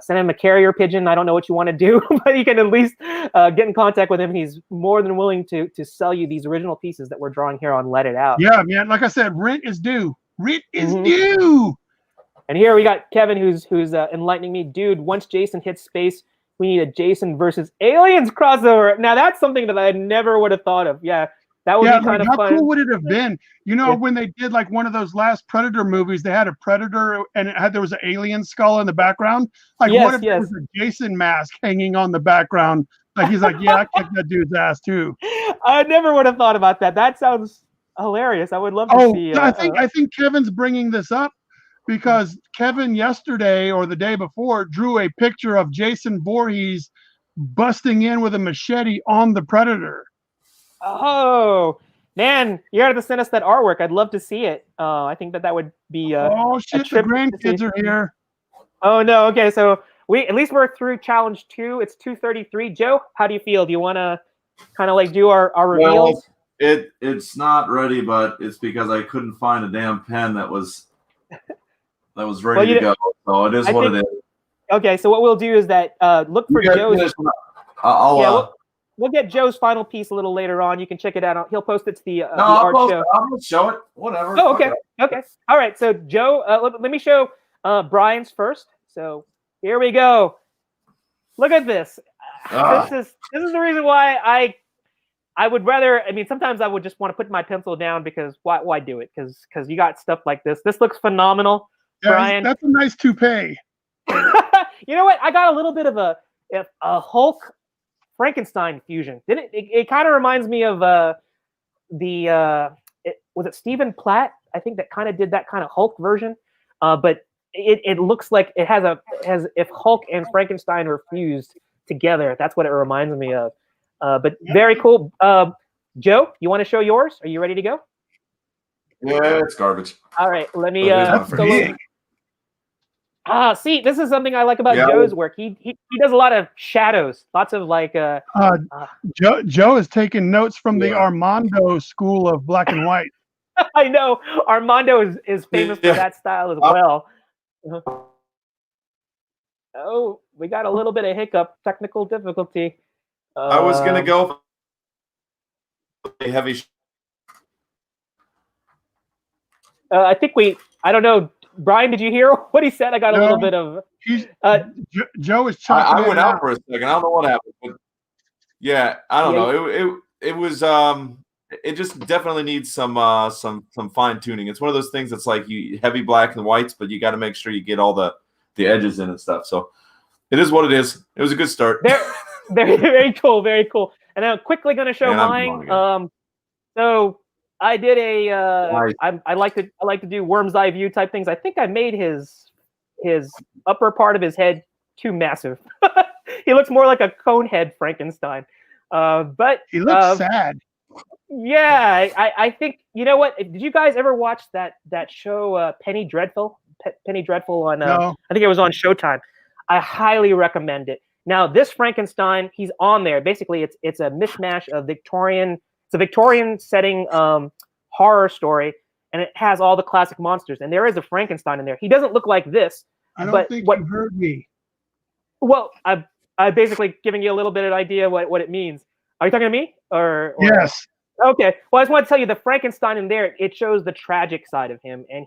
A: send him a carrier pigeon. I don't know what you want to do, but you can at least get in contact with him. He's more than willing to sell you these original pieces that we're drawing here on Let It Out.
B: Yeah, man. Like I said, rent is due. Rent is due.
A: And here we got Kevin, who's enlightening me. Dude, once Jason hits space, we need a Jason versus Aliens crossover. Now that's something that I never would have thought of. Yeah, that would be kind of fun.
B: How cool would it have been? When they did like one of those last Predator movies, they had a Predator and there was an alien skull in the background. Like, what if there was a Jason mask hanging on the background? Like he's like, yeah, I kicked that dude's ass too.
A: I never would have thought about that. That sounds hilarious. I would love to see.
B: I think Kevin's bringing this up because Kevin yesterday or the day before drew a picture of Jason Voorhees busting in with a machete on the Predator.
A: Oh, Man, you got to send us that artwork. I'd love to see it. I think that would be
B: Oh
A: a
B: shit! The
A: trip.
B: grandkids are here.
A: Oh no. Okay, so at least we're through challenge 2. It's 2:33. Joe, how do you feel? Do you want to kind of like do our reveals?
C: Well, it's not ready, but it's because I couldn't find a damn pen that was ready to go. So it is what it is.
A: Okay, so what we'll do is that look for Joe's. We'll get Joe's final piece a little later on. You can check it out. He'll post it to the art show.
C: I'll show it. Whatever.
A: Oh, okay. Okay. All right. So Joe, let me show Bryan's first. So here we go. Look at this. This is the reason why I would rather. I mean, sometimes I would just want to put my pencil down because why do it? Because you got stuff like this. This looks phenomenal,
B: yeah,
A: Bryan.
B: That's a nice toupee.
A: You know what? I got a little bit of a Hulk Frankenstein fusion. Didn't it kind of reminds me of was it Stephen Platt? I think that kind of did that kind of Hulk version. But it looks like it has if Hulk and Frankenstein were fused together. That's what it reminds me of. But very cool. Joe, you want to show yours? Are you ready to go?
C: Yeah, it's garbage.
A: All right, let me see, this is something I like about Joe's work. He does a lot of shadows, lots of like.
B: Joe is taking notes from the Armando school of black and white.
A: I know Armando is famous for that style as well. Oh, we got a little bit of hiccup, technical difficulty.
C: I was gonna go heavy.
A: I think I don't know. Bryan, did you hear what he said? I got a little bit of.
B: Joe is chopping.
C: I went out for a second. I don't know what happened. But yeah, I don't know. It was it just definitely needs some fine tuning. It's one of those things that's like you heavy black and whites, but you got to make sure you get all the edges in and stuff. So it is what it is. It was a good start.
A: Very cool, very cool. And I'm quickly going to show mine. So I did I like to do worm's eye view type things. I think I made his upper part of his head too massive. He looks more like a cone head Frankenstein. But
B: he looks sad.
A: Yeah, I think, you know what? Did you guys ever watch that show Penny Dreadful? Penny Dreadful on no. I think it was on Showtime. I highly recommend it. Now this Frankenstein, he's on there. Basically, it's a mishmash of Victorian. It's a Victorian setting horror story, and it has all the classic monsters. And there is a Frankenstein in there. He doesn't look like this.
B: I don't think you heard me.
A: Well, I basically giving you a little bit of idea what it means. Are you talking to me or
B: yes?
A: Okay. Well, I just want to tell you the Frankenstein in there. It shows the tragic side of him, and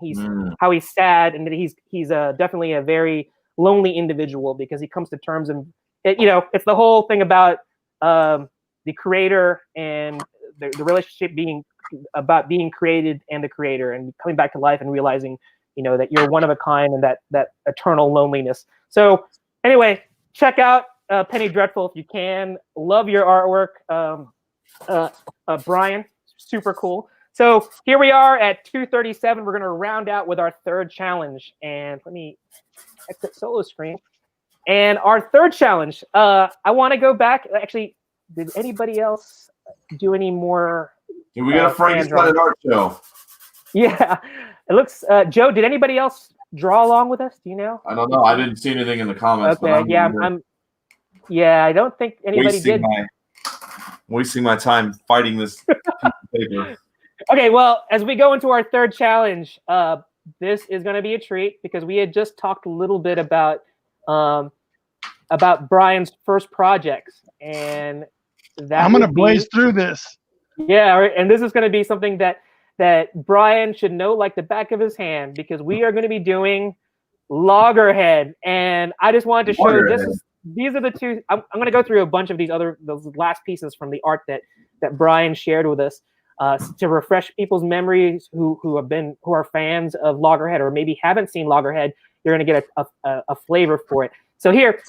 A: how he's sad, and that he's definitely a very lonely individual because he comes to terms and it's the whole thing about the creator and the relationship being about being created and the creator and coming back to life and realizing that you're one of a kind and that eternal loneliness. So anyway, check out Penny Dreadful if you can. Love your artwork, Bryan. Super cool. So here we are at 2:37. We're going to round out with our third challenge, and let me exit solo screen. And our third challenge, I want to go back. Actually, did anybody else do any more?
C: We got a Frankenstein art show.
A: Yeah, it looks. Joe, did anybody else draw along with us? Do you know?
C: I don't know. I didn't see anything in the comments.
A: Okay, yeah, I don't think anybody did.
C: Wasting my time fighting this paper.
A: Okay, well, as we go into our third challenge, this is going to be a treat because we had just talked a little bit about Bryan's first projects, and that
B: I'm going to blaze through this.
A: Yeah, and this is going to be something that Bryan should know like the back of his hand because we are going to be doing Loggerhead, and I just wanted to show you these are the two. I'm going to go through a bunch of those last pieces from the art that Bryan shared with us to refresh people's memories who are fans of Loggerhead or maybe haven't seen Loggerhead. You're going to get a flavor for it. So here,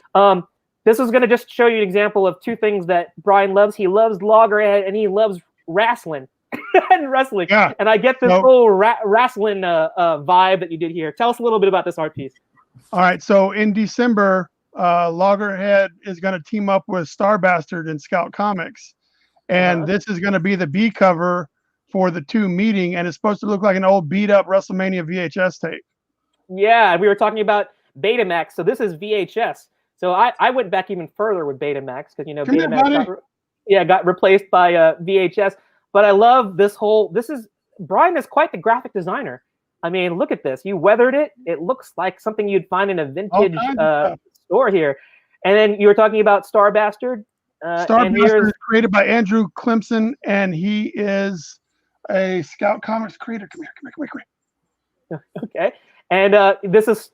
A: this is going to just show you an example of two things that Bryan loves. He loves Loggerhead and he loves wrestling. And wrestling. Yeah. And I get this whole wrestling vibe that you did here. Tell us a little bit about this art piece.
B: All right. So in December, Loggerhead is going to team up with Star Bastard and Scout Comics. And this is going to be the B cover for the two meeting, and it's supposed to look like an old beat up WrestleMania VHS tape.
A: Yeah, we were talking about Betamax, so this is VHS. So I went back even further with Betamax because Betamax got replaced by VHS. But I love this whole. Bryan is quite the graphic designer. I mean, look at this. You weathered it. It looks like something you'd find in a vintage store here. And then you were talking about Star Bastard.
B: Star Bastard is created by Andrew Clemson, and he is a Scout Comics creator. Come here.
A: Okay. And this is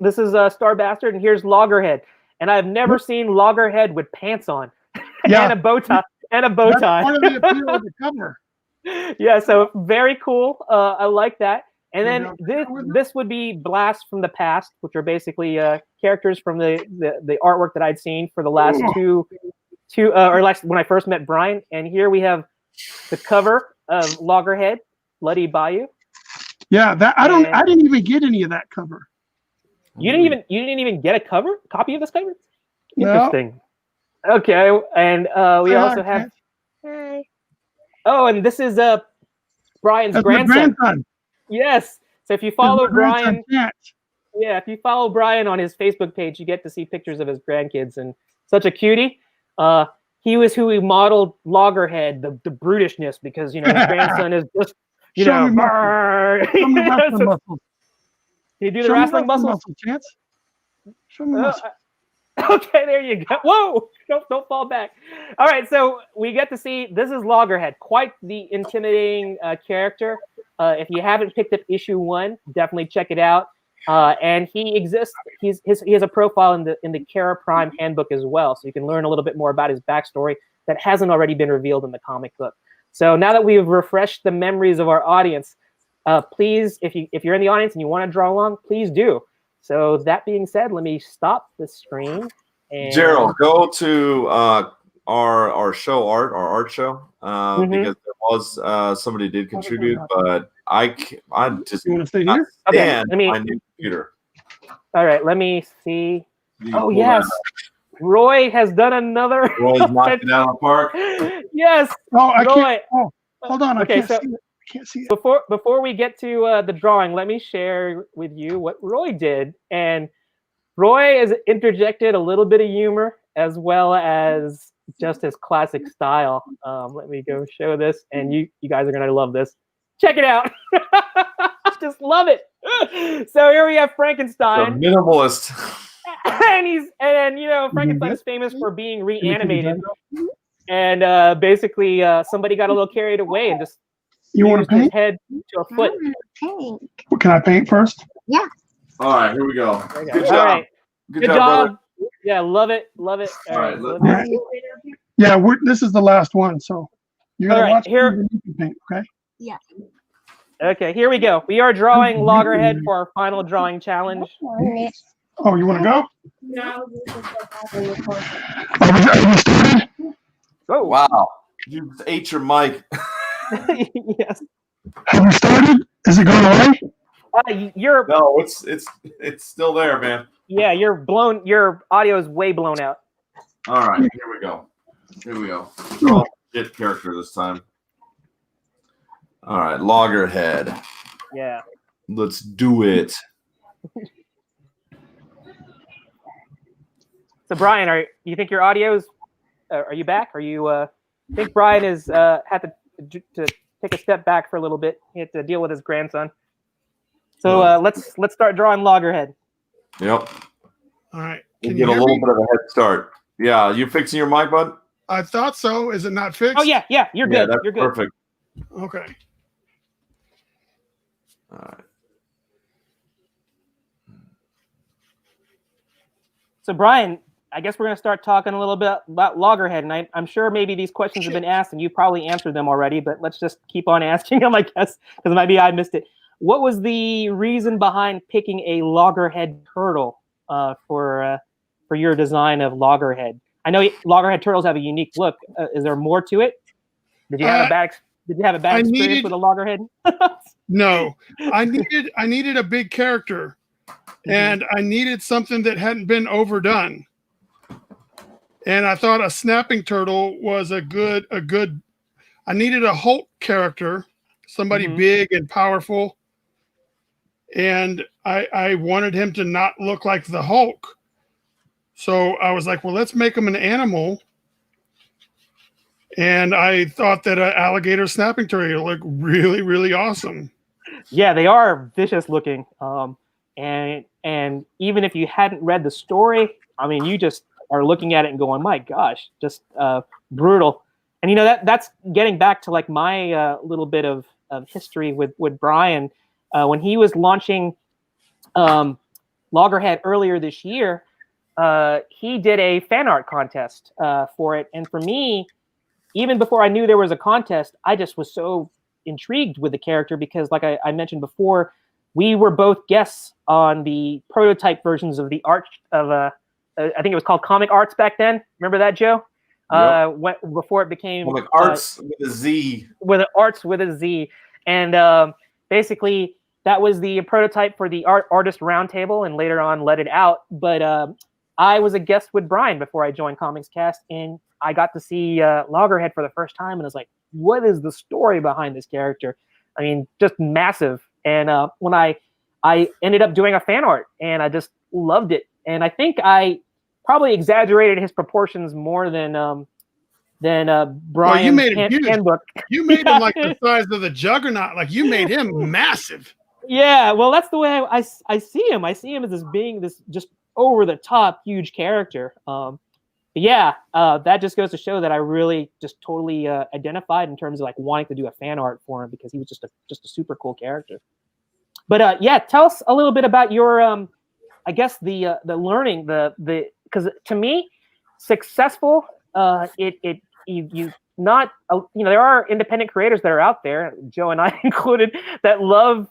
A: Star Bastard, and here's Loggerhead. And I've never seen Loggerhead with pants on and a bow tie.
B: That's part of the appeal of the cover.
A: Yeah, so very cool. I like that. And then this would be Blasts from the Past, which are basically characters from the artwork that I'd seen for the last when I first met Bryan. And here we have the cover of Loggerhead, Bloody Bayou.
B: Yeah, I didn't even get any of that cover.
A: You didn't even get a copy of this cover? Interesting. No. Okay, and we also have. Hi. Oh, and this is Bryan's grandson. Yes. So if you follow Bryan, if you follow Bryan on his Facebook page, you get to see pictures of his grandkids, and such a cutie. He was who we modeled Loggerhead, the brutishness, because his grandson is just Can you do the wrestling muscles?
B: Show me muscles.
A: Okay, there you go. Whoa! Don't fall back. All right, so we get to see this is Loggerhead, quite the intimidating character. If you haven't picked up issue 1, definitely check it out. And he exists. He has a profile in the Kara Prime handbook as well, so you can learn a little bit more about his backstory that hasn't already been revealed in the comic book. So now that we've refreshed the memories of our audience, please, if you're in the audience and you want to draw along, please do. So that being said, let me stop the screen. And
C: Gerald, go to our art show, because there was somebody did contribute, but I just
B: want to stay here?
A: Okay,
C: my new computer.
A: All right, let me see. Oh yes, Roy has done another.
C: Roy's knocked it out of the park.
A: Yes.
B: Oh, I
A: Roy.
B: can't. Oh, hold on.
A: Okay,
B: I can't see it.
A: Before we get to the drawing, let me share with you what Roy did. And Roy has interjected a little bit of humor as well as just his classic style. Let me go show this, and you guys are gonna love this. Check it out. Just love it. So here we have Frankenstein.
C: The minimalist.
A: and Frankenstein is famous for being reanimated. And basically somebody got a little carried away and just
B: want to paint
A: his head to a foot.
B: Can I paint first?
D: Yeah.
C: All right, here we go. Good job.
A: All right.
C: Good job, brother.
A: Yeah, love it. All right.
B: Yeah, this is the last one, so you're gonna watch
A: here.
B: Paint, okay?
D: Yeah.
A: Okay, here we go. We are drawing Loggerhead for our final drawing challenge.
B: Oh, you want to go?
D: No.
A: Oh
C: wow! You just ate your mic.
A: Yes.
B: Have you started? Is it going away?
C: No, it's still there, man.
A: Yeah, your audio is way blown out.
C: All right, here we go. Draw a legit character this time. All right, Loggerhead.
A: Yeah.
C: Let's do it.
A: So Bryan, you think your audio's? Are you back? Are you? I think Bryan is had to take a step back for a little bit. He had to deal with his grandson. So let's start drawing Loggerhead.
C: Yep.
B: All right.
C: We'll get a little bit of a head start. Yeah, you fixing your mic, bud?
B: I thought so. Is it not fixed?
A: Oh yeah, you're good.
C: Yeah, that's
A: you're good.
C: Perfect.
B: Okay.
C: All right.
A: So Bryan, I guess we're going to start talking a little bit about Loggerhead, and I'm sure maybe these questions have been asked and you probably answered them already, but let's just keep on asking them, I guess, because maybe I missed it. What was the reason behind picking a Loggerhead turtle for your design of Loggerhead? I know Loggerhead turtles have a unique look. Is there more to it? Did you have a bad experience with a Loggerhead?
B: No, I needed a big character, and I needed something that hadn't been overdone. And I thought a snapping turtle was a good. I needed a Hulk character, somebody big and powerful. And I wanted him to not look like the Hulk. So I was like, well, let's make him an animal. And I thought that an alligator snapping turtle looked really, really awesome.
A: Yeah, they are vicious looking. And even if you hadn't read the story, I mean, you just are looking at it and going, my gosh, just brutal. And you know, that's getting back to like my little bit of history with Bryan. When he was launching Loggerhead earlier this year, he did a fan art contest for it. And for me, even before I knew there was a contest, I just was so intrigued with the character because, like I mentioned before, we were both guests on the prototype versions of the art of I think it was called Comic Arts back then. Remember that, Joe?
C: Yep.
A: Before it became
C: Comic Arts with a Z.
A: With Arts with a Z, and basically that was the prototype for the artist roundtable, and later on let it out. But I was a guest with Bryan before I joined Comics Cast, and I got to see Loggerhead for the first time, and I was like, what is the story behind this character? I mean, just massive. And when I ended up doing a fan art, and I just loved it. And I think I probably exaggerated his proportions more than Bryan's handbook.
B: You made him like the size of the Juggernaut. Like you made him massive.
A: Yeah, well, that's the way I see him. I see him as this being this just over the top huge character. But yeah, that just goes to show that I really just totally identified in terms of like wanting to do a fan art for him because he was just a super cool character. But yeah, tell us a little bit about your I guess the learning because to me, successful you not there are independent creators that are out there, Joe and I included, that love.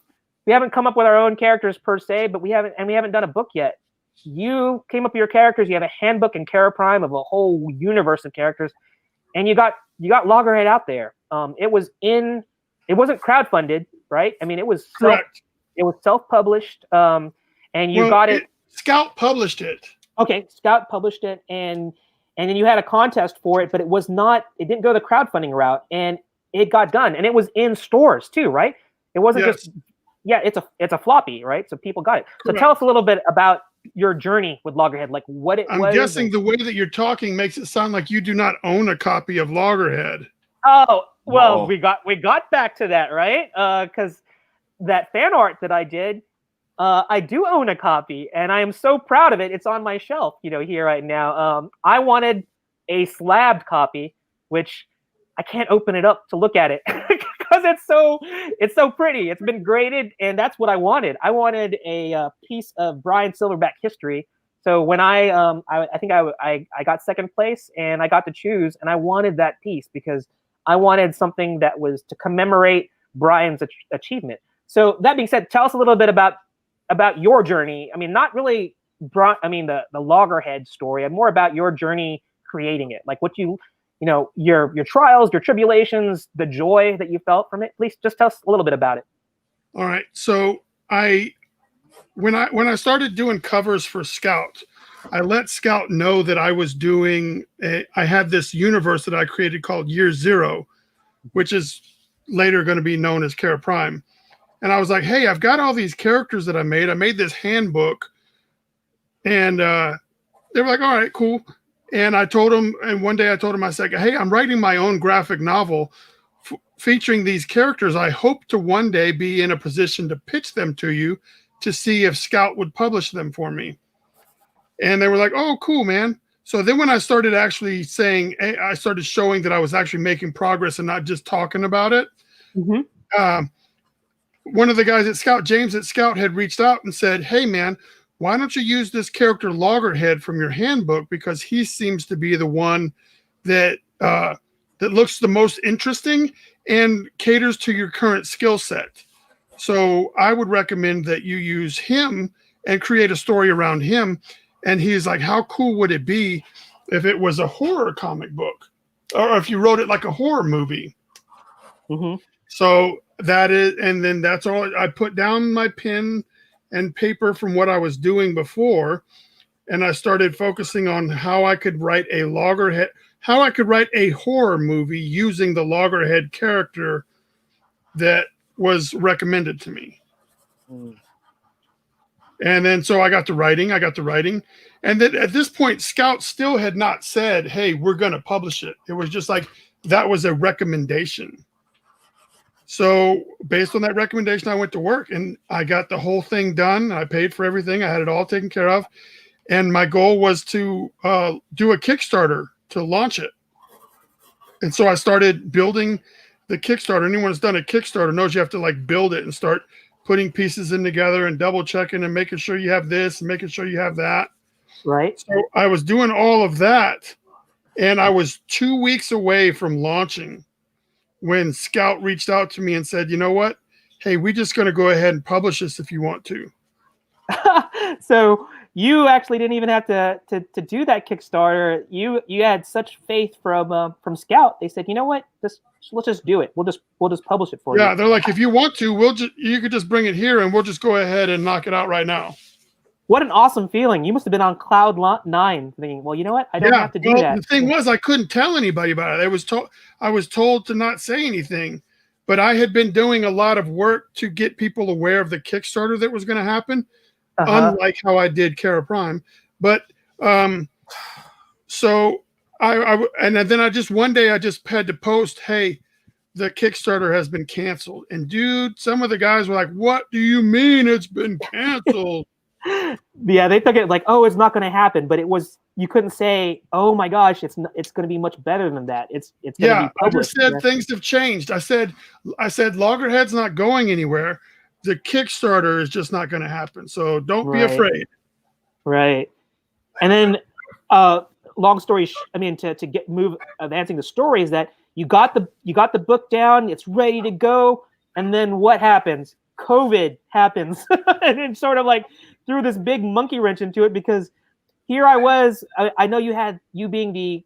A: We haven't come up with our own characters per se, but we haven't done a book yet. You came up with your characters. You have a handbook and Kara Prime of a whole universe of characters, and you got Loggerhead out there. It wasn't crowdfunded, right? I mean, it was
B: correct.
A: It was self-published, and you got it.
B: Scout published it.
A: Okay, Scout published it, and then you had a contest for it, but it didn't go the crowdfunding route, and it got done, and it was in stores too, right? It wasn't just. Yeah, it's a floppy, right? So people got it. So tell us a little bit about your journey with Loggerhead, like what it was.
B: I'm guessing the way that you're talking makes it sound like you do not own a copy of Loggerhead.
A: Oh, well, we got back to that, right? Because that fan art that I did, I do own a copy, and I am so proud of it. It's on my shelf, here right now. I wanted a slabbed copy, which I can't open it up to look at it. Because it's so pretty. It's been graded, and that's what I wanted. I wanted a piece of Bryan SilverbaX history. So when I think I got second place, and I got to choose, and I wanted that piece because I wanted something that was to commemorate Bryan's achievement. So that being said, tell us a little bit about your journey. I mean, not really the Loggerhead story, and more about your journey creating it, like what your trials, your tribulations, the joy that you felt from it. Please just tell us a little bit about it.
B: All right. So when I started doing covers for Scout, I let Scout know that I was I had this universe that I created called Year Zero, which is later going to be known as Kara Prime. And I was like, hey, I've got all these characters that I made. I made this handbook. And they were like, all right, cool. And I told him, and one day I told him, I said, hey, I'm writing my own graphic novel featuring these characters. I hope to one day be in a position to pitch them to you to see if Scout would publish them for me. And they were like, oh, cool, man. So then when I started actually saying, I started showing that I was actually making progress and not just talking about it. Mm-hmm. One of the guys at Scout, James at Scout, had reached out and said, hey, man, why don't you use this character Loggerhead from your handbook? Because he seems to be the one that looks the most interesting and caters to your current skill set. So I would recommend that you use him and create a story around him. And he's like, how cool would it be if it was a horror comic book, or if you wrote it like a horror movie? Mm-hmm. So that is, and then that's all. I put down my pen and paper from what I was doing before, and I started focusing on how I could write a Loggerhead, how I could write a horror movie using the Loggerhead character that was recommended to me.
A: Mm.
B: And then so I got to writing. And then at this point, Scout still had not said, hey, we're going to publish it. It was just like that was a recommendation. So based on that recommendation, I went to work and I got the whole thing done. I paid for everything. I had it all taken care of. And my goal was to do a Kickstarter to launch it. And so I started building the Kickstarter. Anyone who's done a Kickstarter knows you have to like build it and start putting pieces in together and double checking and making sure you have this and making sure you have that.
A: Right.
B: So I was doing all of that. And I was 2 weeks away from launching when Scout reached out to me and said, you know what? Hey, we're just going to go ahead and publish this if you want to.
A: So you actually didn't even have to do that Kickstarter. You had such faith from Scout. They said, you know what? Let's just do it. We'll just publish it for you.
B: Yeah, they're like, if you want to, you could just bring it here and we'll just go ahead and knock it out right now.
A: What an awesome feeling. You must have been on cloud 9 thinking, well, you know what? I don't have to do that.
B: The thing was, I couldn't tell anybody about it. I was told to not say anything, but I had been doing a lot of work to get people aware of the Kickstarter that was going to happen, unlike how I did Kara Prime. But so and then one day I just had to post, hey, the Kickstarter has been canceled. And dude, some of the guys were like, what do you mean it's been canceled?
A: Yeah, they took it like, oh, it's not going to happen, but it was. You couldn't say, oh my gosh, it's going to be much better than that. It's going to be published.
B: I just said things have changed. I said Loggerhead's not going anywhere. The Kickstarter is just not going to happen. So don't be afraid.
A: Right. And then, long story. To advancing the story is that you got the book down. It's ready to go, and then what happens? COVID happens, and it sort of like threw this big monkey wrench into it because here I was. I know you being the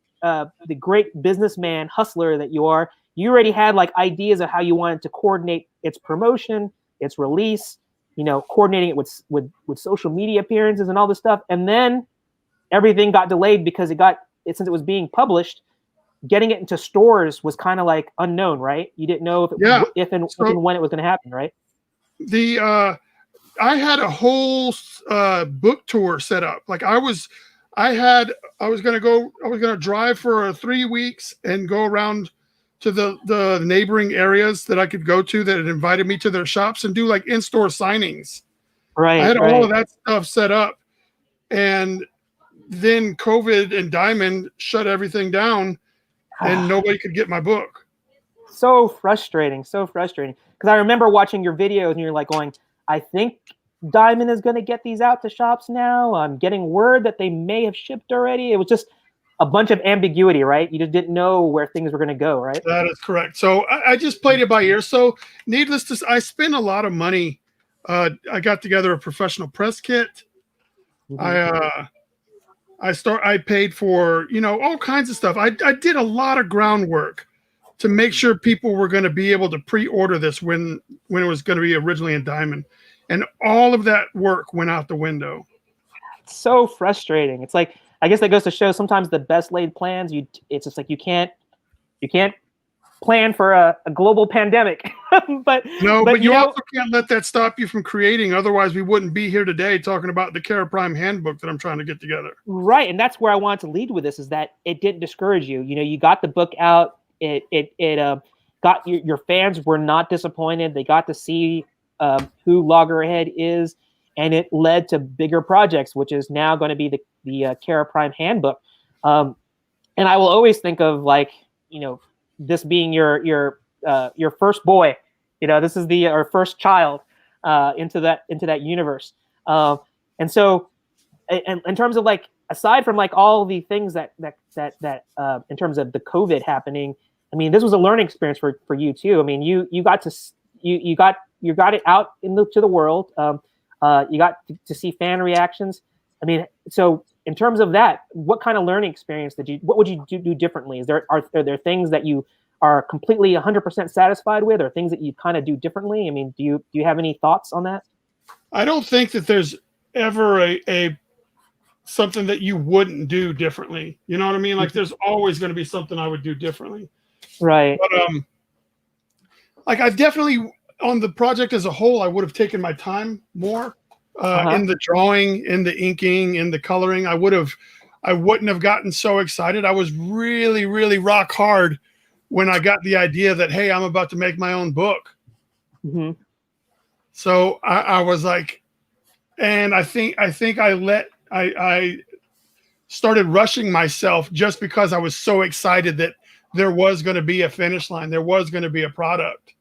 A: great businessman hustler that you are. You already had like ideas of how you wanted to coordinate its promotion, its release. Coordinating it with social media appearances and all this stuff, and then everything got delayed because since it was being published. Getting it into stores was kind of like unknown, right? You didn't know if and when it was going to happen, right?
B: I had a whole book tour set up. Like I was going to drive for 3 weeks and go around to the neighboring areas that I could go to that had invited me to their shops and do like in-store signings.
A: Right.
B: I had all of that stuff set up, and then COVID and Diamond shut everything down, and nobody could get my book.
A: So frustrating. Because I remember watching your videos and you're like going, I think Diamond is going to get these out to shops now. I'm getting word that they may have shipped already. It was just a bunch of ambiguity, right? You just didn't know where things were going to go, right?
B: That is correct. So I just played it by ear. So needless to say, I spent a lot of money. I got together a professional press kit. Mm-hmm. I paid for, all kinds of stuff. I did a lot of groundwork to make sure people were going to be able to pre-order this when it was going to be originally in Diamond. And all of that work went out the window.
A: It's so frustrating. It's like, I guess that goes to show sometimes the best laid plans, it's just like you can't plan for a global pandemic. but
B: you also can't let that stop you from creating. Otherwise, we wouldn't be here today talking about the Kara Prime handbook that I'm trying to get together.
A: Right. And that's where I wanted to lead with this, is that it didn't discourage you. You got the book out. It got your fans were not disappointed. They got to see who Loggerhead is, and it led to bigger projects, which is now going to be the Kara Prime handbook. And I will always think of this being your first boy. This is our first child into that universe. And so, in terms of aside from all the things that in terms of the COVID happening, I mean, this was a learning experience for you too. I mean, you got it out to the world. You got to see fan reactions. I mean, so in terms of that, what kind of learning experience what would you do differently? Are there things that you are completely 100% satisfied with, or things that you kind of do differently? I mean, do you have any thoughts on that?
B: I don't think that there's ever a something that you wouldn't do differently. You know what I mean? Like there's always going to be something I would do differently.
A: Right.
B: But like I've definitely on the project as a whole, I would have taken my time more in the drawing, in the inking, in the coloring. I wouldn't have gotten so excited. I was really, really rock hard when I got the idea that, hey, I'm about to make my own book.
A: Mm-hmm.
B: So I was like, and I think I started rushing myself just because I was so excited that there was going to be a finish line. There was going to be a product.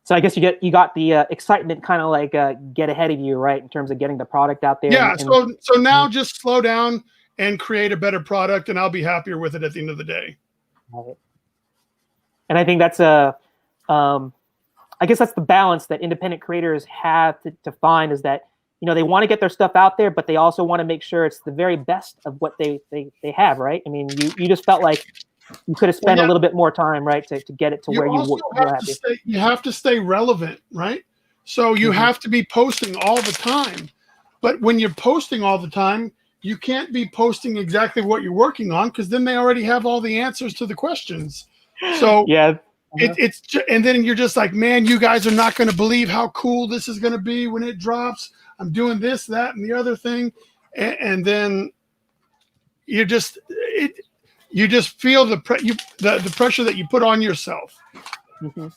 A: So I guess you got the excitement kind of like get ahead of you, right, in terms of getting the product out there.
B: Yeah. So now just slow down and create a better product, and I'll be happier with it at the end of the day.
A: Right. And I think that's I guess that's the balance that independent creators have to find, is that, you know, they want to get their stuff out there, but they also want to make sure it's the very best of what they have, right? I mean, you just felt like you could have spent a little bit more time, right, to get it to where you were happy.
B: You have to stay relevant, right? So you have to be posting all the time. But when you're posting all the time, you can't be posting exactly what you're working on, because then they already have all the answers to the questions. So
A: yeah.
B: It's and then you're just like, man, you guys are not going to believe how cool this is going to be when it drops. I'm doing this, that, and the other thing, and then you just feel the pressure that you put on yourself.
A: Mm-hmm.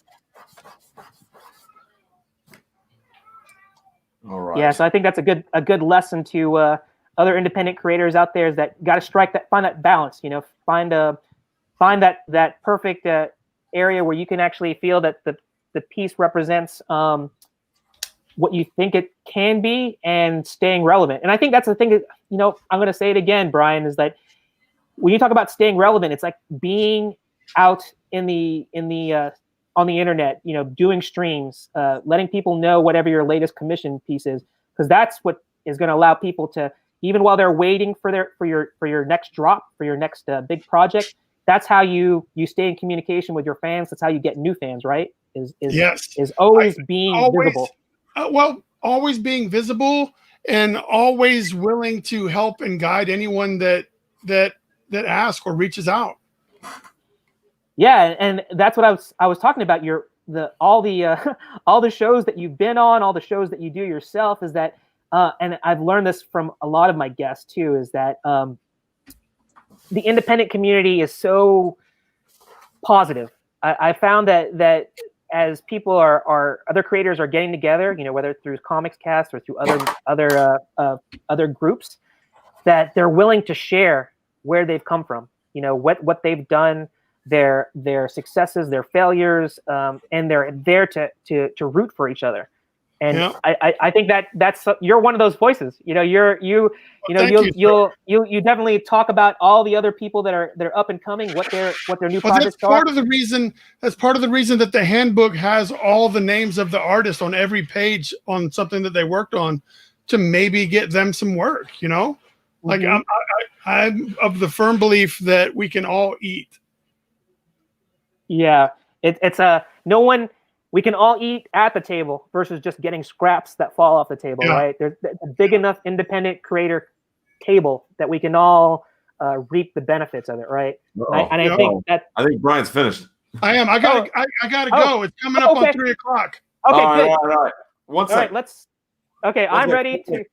C: All right.
A: Yeah, so I think that's a good lesson to other independent creators out there, is that got to find that balance. You know, find that perfect area where you can actually feel that the piece represents what you think it can be, and staying relevant. And I think that's the thing that, you know, I'm going to say it again, Bryan, is that when you talk about staying relevant, it's like being out on the internet, you know, doing streams, letting people know whatever your latest commission piece is, because that's what is going to allow people to, even while they're waiting for your next drop, for your next big project, that's how you stay in communication with your fans. That's how you get new fans, right? Is always being visible.
B: Always being visible, and always willing to help and guide anyone that asks or reaches out.
A: Yeah, and that's what I was talking about. All the shows that you've been on, all the shows that you do yourself, is that, and I've learned this from a lot of my guests too, is that the independent community is so positive. I found that as people other creators are getting together, you know, whether through Comics Cast or through other groups, that they're willing to share where they've come from, you know, what they've done, their successes, their failures, and they're there to root for each other. And yeah. I think that's you're one of those voices. You know, you definitely talk about all the other people that are up and coming, what their new projects are.
B: That's part of the reason that the handbook has all the names of the artists on every page on something that they worked on, to maybe get them some work. You know, like I'm of the firm belief that we can all eat.
A: Yeah, it's no one. We can all eat at the table versus just getting scraps that fall off the table, right? There's a big enough independent creator table that we can all reap the benefits of it, right? I
C: think Bryan's finished.
B: I am. I gotta go. It's coming up on 3:00.
A: Okay,
C: all
A: good.
C: Right. One second.
A: All right, I'm ready to.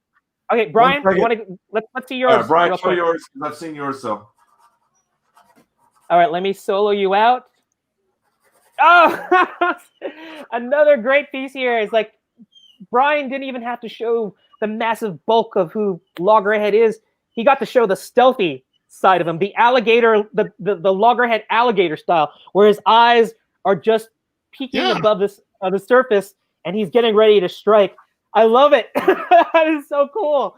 A: Okay, Bryan, you want to? Let's see yours.
C: All right, Bryan, show yours, because I've seen yours. So.
A: All right, let me solo you out. Oh, another great piece here. Is like Bryan didn't even have to show the massive bulk of who Loggerhead is. He got to show the stealthy side of him, the alligator, the Loggerhead alligator style, where his eyes are just peeking above the surface, and he's getting ready to strike. I love it. That is so cool.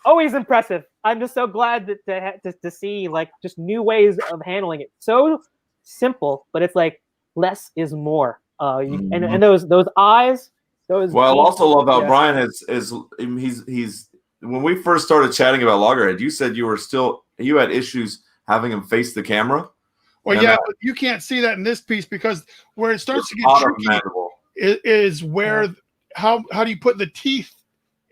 A: Always impressive. I'm just so glad to see like just new ways of handling it. So simple, but it's like less is more. And those eyes, those.
C: Well, I also love how Bryan he's when we first started chatting about Loggerhead, you said you had issues having him face the camera.
B: Well, but you can't see that in this piece, because where it starts to get tricky is where how do you put the teeth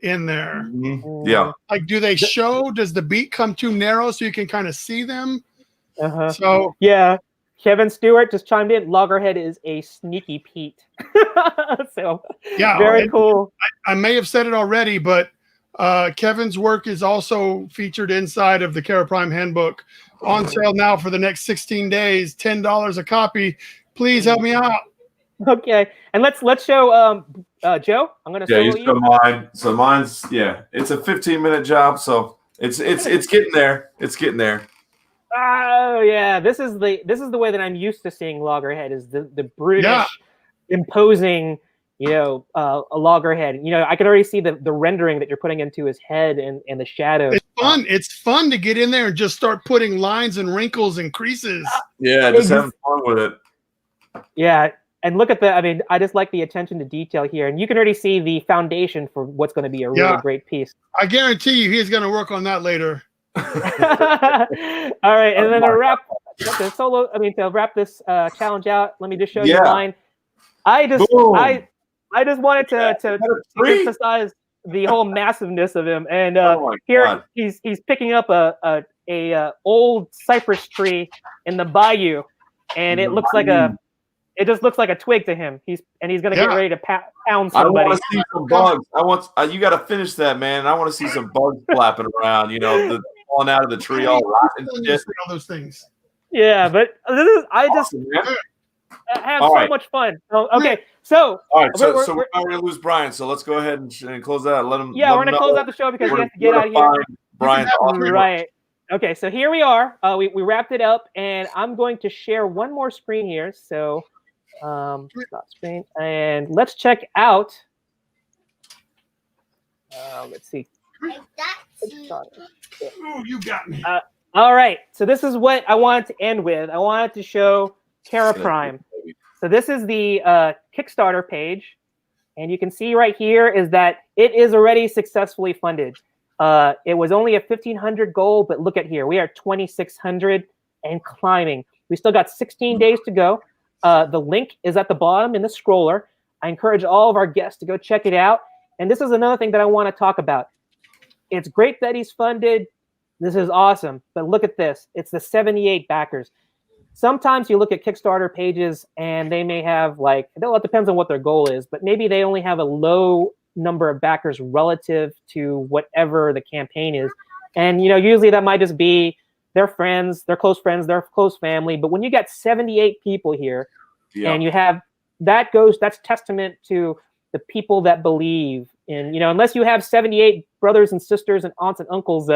B: in there?
C: Mm-hmm. Yeah.
B: Like, do they show? Does the beak come too narrow so you can kind of see them?
A: So yeah. Kevin Stewart just chimed in. Loggerhead is a sneaky Pete. So
B: Yeah,
A: very cool.
B: I may have said it already, but Kevin's work is also featured inside of the Kara Prime Handbook, on sale now for the next 16 days, $10 a copy. Please help me out.
A: Okay, and let's show Joe. I'm gonna
C: Yeah,
A: solo
C: you show mine. So mine's it's a 15-minute job, so it's getting there. It's getting there.
A: Oh yeah, this is the way that I'm used to seeing Loggerhead, is the brutish, imposing, a Loggerhead. I can already see the rendering that you're putting into his head and the shadows.
B: It's fun. It's fun to get in there and just start putting lines and wrinkles and creases.
C: Yeah, just having fun with it.
A: Yeah, and look at I just like the attention to detail here, and you can already see the foundation for what's going to be a really great piece.
B: I guarantee you, he's going to work on that later.
A: All right, and then to wrap this challenge out, let me just show you mine. I just wanted to emphasize the whole massiveness of him, and here he's picking up a old cypress tree in the bayou, and it looks like it just looks like a twig to him. He's going to get ready to pound somebody.
C: I want to see some bugs. You got to finish that, man. I want to see some bugs flapping around. Falling out of the tree, all rotten,
B: all those things.
A: Yeah, but I have so much fun. Okay, so
C: all right, so we're going to lose Bryan. So let's go ahead and close that out. Let him.
A: Yeah, we're going to close out the show because we have to get out of here.
C: Bryan,
A: right? Okay, so here we are. We wrapped it up, and I'm going to share one more screen here. So, stop screen, and let's check out. Let's see.
B: Oh, you got me.
A: All right, so this is what I wanted to end with. I wanted to show Kara Prime. So this is the Kickstarter page, and you can see right here is that it is already successfully funded. It was only a 1,500 goal, but look at here. We are 2,600 and climbing. We still got 16 days to go. The link is at the bottom in the scroller. I encourage all of our guests to go check it out. And this is another thing that I want to talk about. It's great that he's funded. This is awesome. But look at this. It's the 78 backers. Sometimes you look at Kickstarter pages and they may have it depends on what their goal is, but maybe they only have a low number of backers relative to whatever the campaign is. And, usually that might just be their friends, their close family. But when you got 78 people here and you have, that's testament to the people that believe in, unless you have 78 brothers and sisters and aunts and uncles,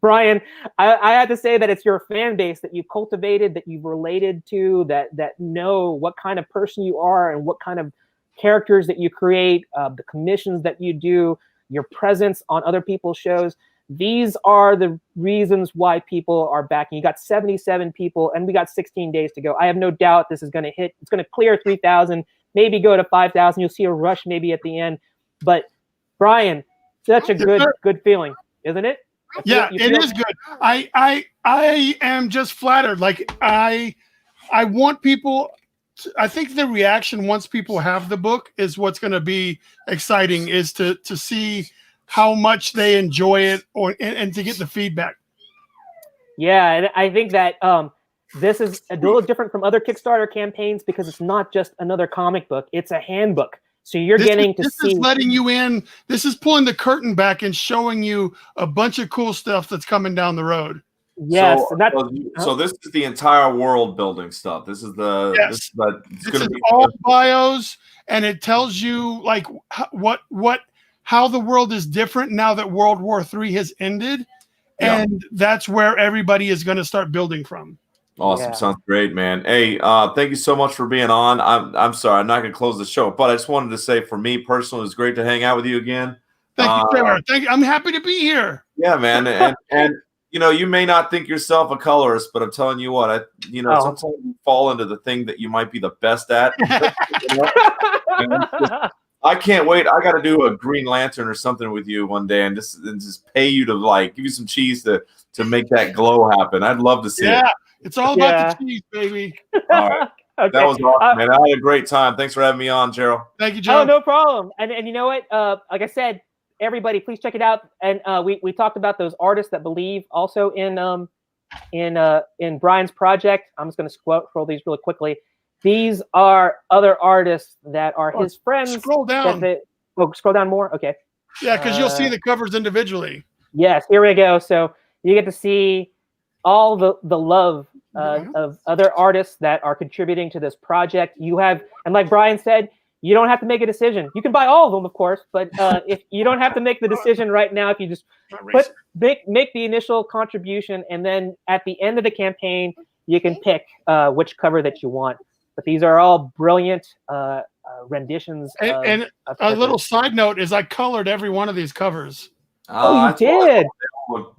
A: Bryan, I had to say that it's your fan base that you cultivated, that you've related to, that know what kind of person you are and what kind of characters that you create, the commissions that you do, your presence on other people's shows. These are the reasons why people are backing. You got 77 people, and we got 16 days to go. I have no doubt this is going to hit. It's going to clear 3,000, maybe go to 5,000. You'll see a rush maybe at the end. But Bryan, such a good feeling, isn't it?
B: It is good. I am just flattered. I want people. I think the reaction once people have the book is what's going to be exciting. Is to see how much they enjoy it, and to get the feedback.
A: Yeah, and I think that this is a little different from other Kickstarter campaigns because it's not just another comic book; it's a handbook. So you're getting to see.
B: This is letting you in. This is pulling the curtain back and showing you a bunch of cool stuff that's coming down the road.
A: Yes,
C: so this is the entire world building stuff. This is the
B: this is all bios, and it tells you how the world is different now that World War III has ended, and that's where everybody is going to start building from.
C: Awesome. Yeah. Sounds great, man. Hey, thank you so much for being on. I'm sorry, I'm not going to close the show, but I just wanted to say for me personally, it was great to hang out with you again.
B: Thank you, Trevor. I'm happy to be here.
C: Yeah, man. And you may not think yourself a colorist, but I'm telling you what, sometimes you fall into the thing that you might be the best at. I can't wait. I got to do a Green Lantern or something with you one day and just pay you to give you some cheese to make that glow happen. I'd love to see it.
B: It's all about the cheese, baby.
C: All right. Okay. That was awesome, man. I had a great time. Thanks for having me on, Gerald.
B: Thank you, Joe.
A: Oh, no problem. And you know what? Like I said, everybody, please check it out. And we talked about those artists that believe also in in Bryan's project. I'm just going to scroll these really quickly. These are other artists that are his friends.
B: Scroll down.
A: Scroll down more. Okay.
B: Yeah, because you'll see the covers individually.
A: Yes, here we go. So you get to see all the love of other artists that are contributing to this project. You have, and like Bryan said, you don't have to make a decision. You can buy all of them, of course, but if you don't have to make the decision right now, if you just make the initial contribution, and then at the end of the campaign, you can pick which cover that you want. But these are all brilliant renditions.
B: And a little side note is I colored every one of these covers.
A: Oh, you did?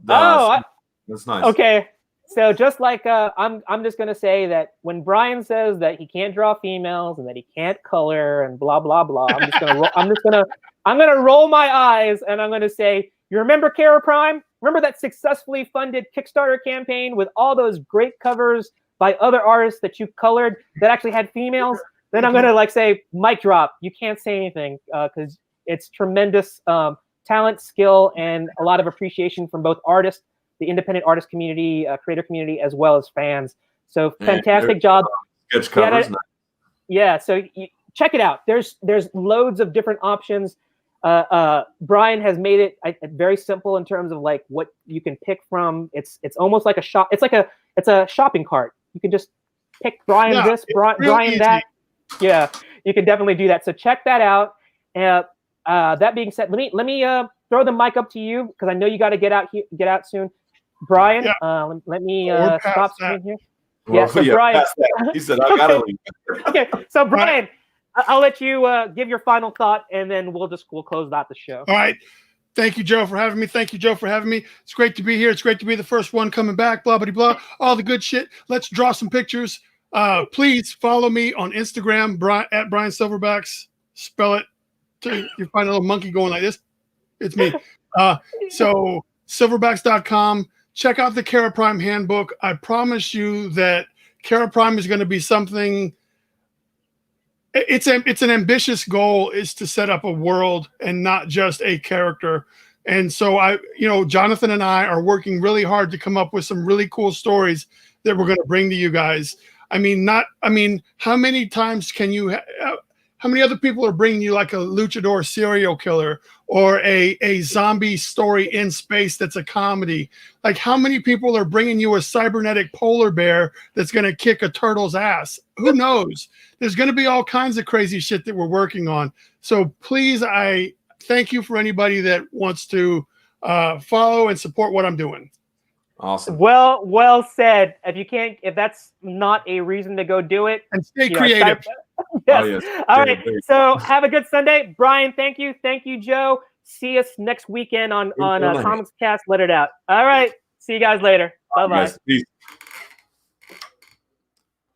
C: That's nice.
A: Okay. So just like I'm just gonna say that when Bryan says that he can't draw females and that he can't color and blah blah blah, I'm gonna roll my eyes and I'm gonna say, you remember Kara Prime? Remember that successfully funded Kickstarter campaign with all those great covers by other artists that you colored that actually had females? Then I'm gonna say, mic drop. You can't say anything because it's tremendous talent, skill, and a lot of appreciation from both artists, the independent artist community, creator community, as well as fans. So fantastic job.
C: Sketch covers.
A: Yeah, so check it out. There's loads of different options. Bryan has made it very simple in terms of like what you can pick from. It's almost like a shop. It's a shopping cart. You can just pick Bryan this, Bryan that. Yeah, you can definitely do that. So check that out. That being said, let me throw the mic up to you because I know you got to get out soon. Bryan, let me stop screen here.
C: Well,
A: so Bryan,
C: he said I gotta leave.
A: Okay, so Bryan, I'll let you give your final thought, and then we'll close out the show.
B: All right. Thank you, Joe, for having me. Thank you, Joe, for having me. It's great to be here. It's great to be the first one coming back. Blah blah blah. All the good shit. Let's draw some pictures. Please follow me on Instagram, at Bryan SilverbaX. Spell it. You find a little monkey going like this. It's me. So silverbacks.com. Check out the Kara Prime handbook. I promise you that Kara Prime is going to be something. It's an ambitious goal, is to set up a world and not just a character. And so Jonathan and I are working really hard to come up with some really cool stories that we're going to bring to you guys. How many times can you? How many other people are bringing you like a luchador serial killer or a zombie story in space that's a comedy? Like, how many people are bringing you a cybernetic polar bear that's going to kick a turtle's ass? Who knows? There's going to be all kinds of crazy shit that we're working on. So please, I thank you for anybody that wants to follow and support what I'm doing.
C: Awesome.
A: Well said. If that's not a reason to go do it,
B: and stay creative.
A: Yes. Oh, yes. All right. So have a good Sunday, Bryan. Thank you, Joe. See us next weekend on Comics Cast. Let it out. All right. See you guys later. Bye bye.
C: Peace.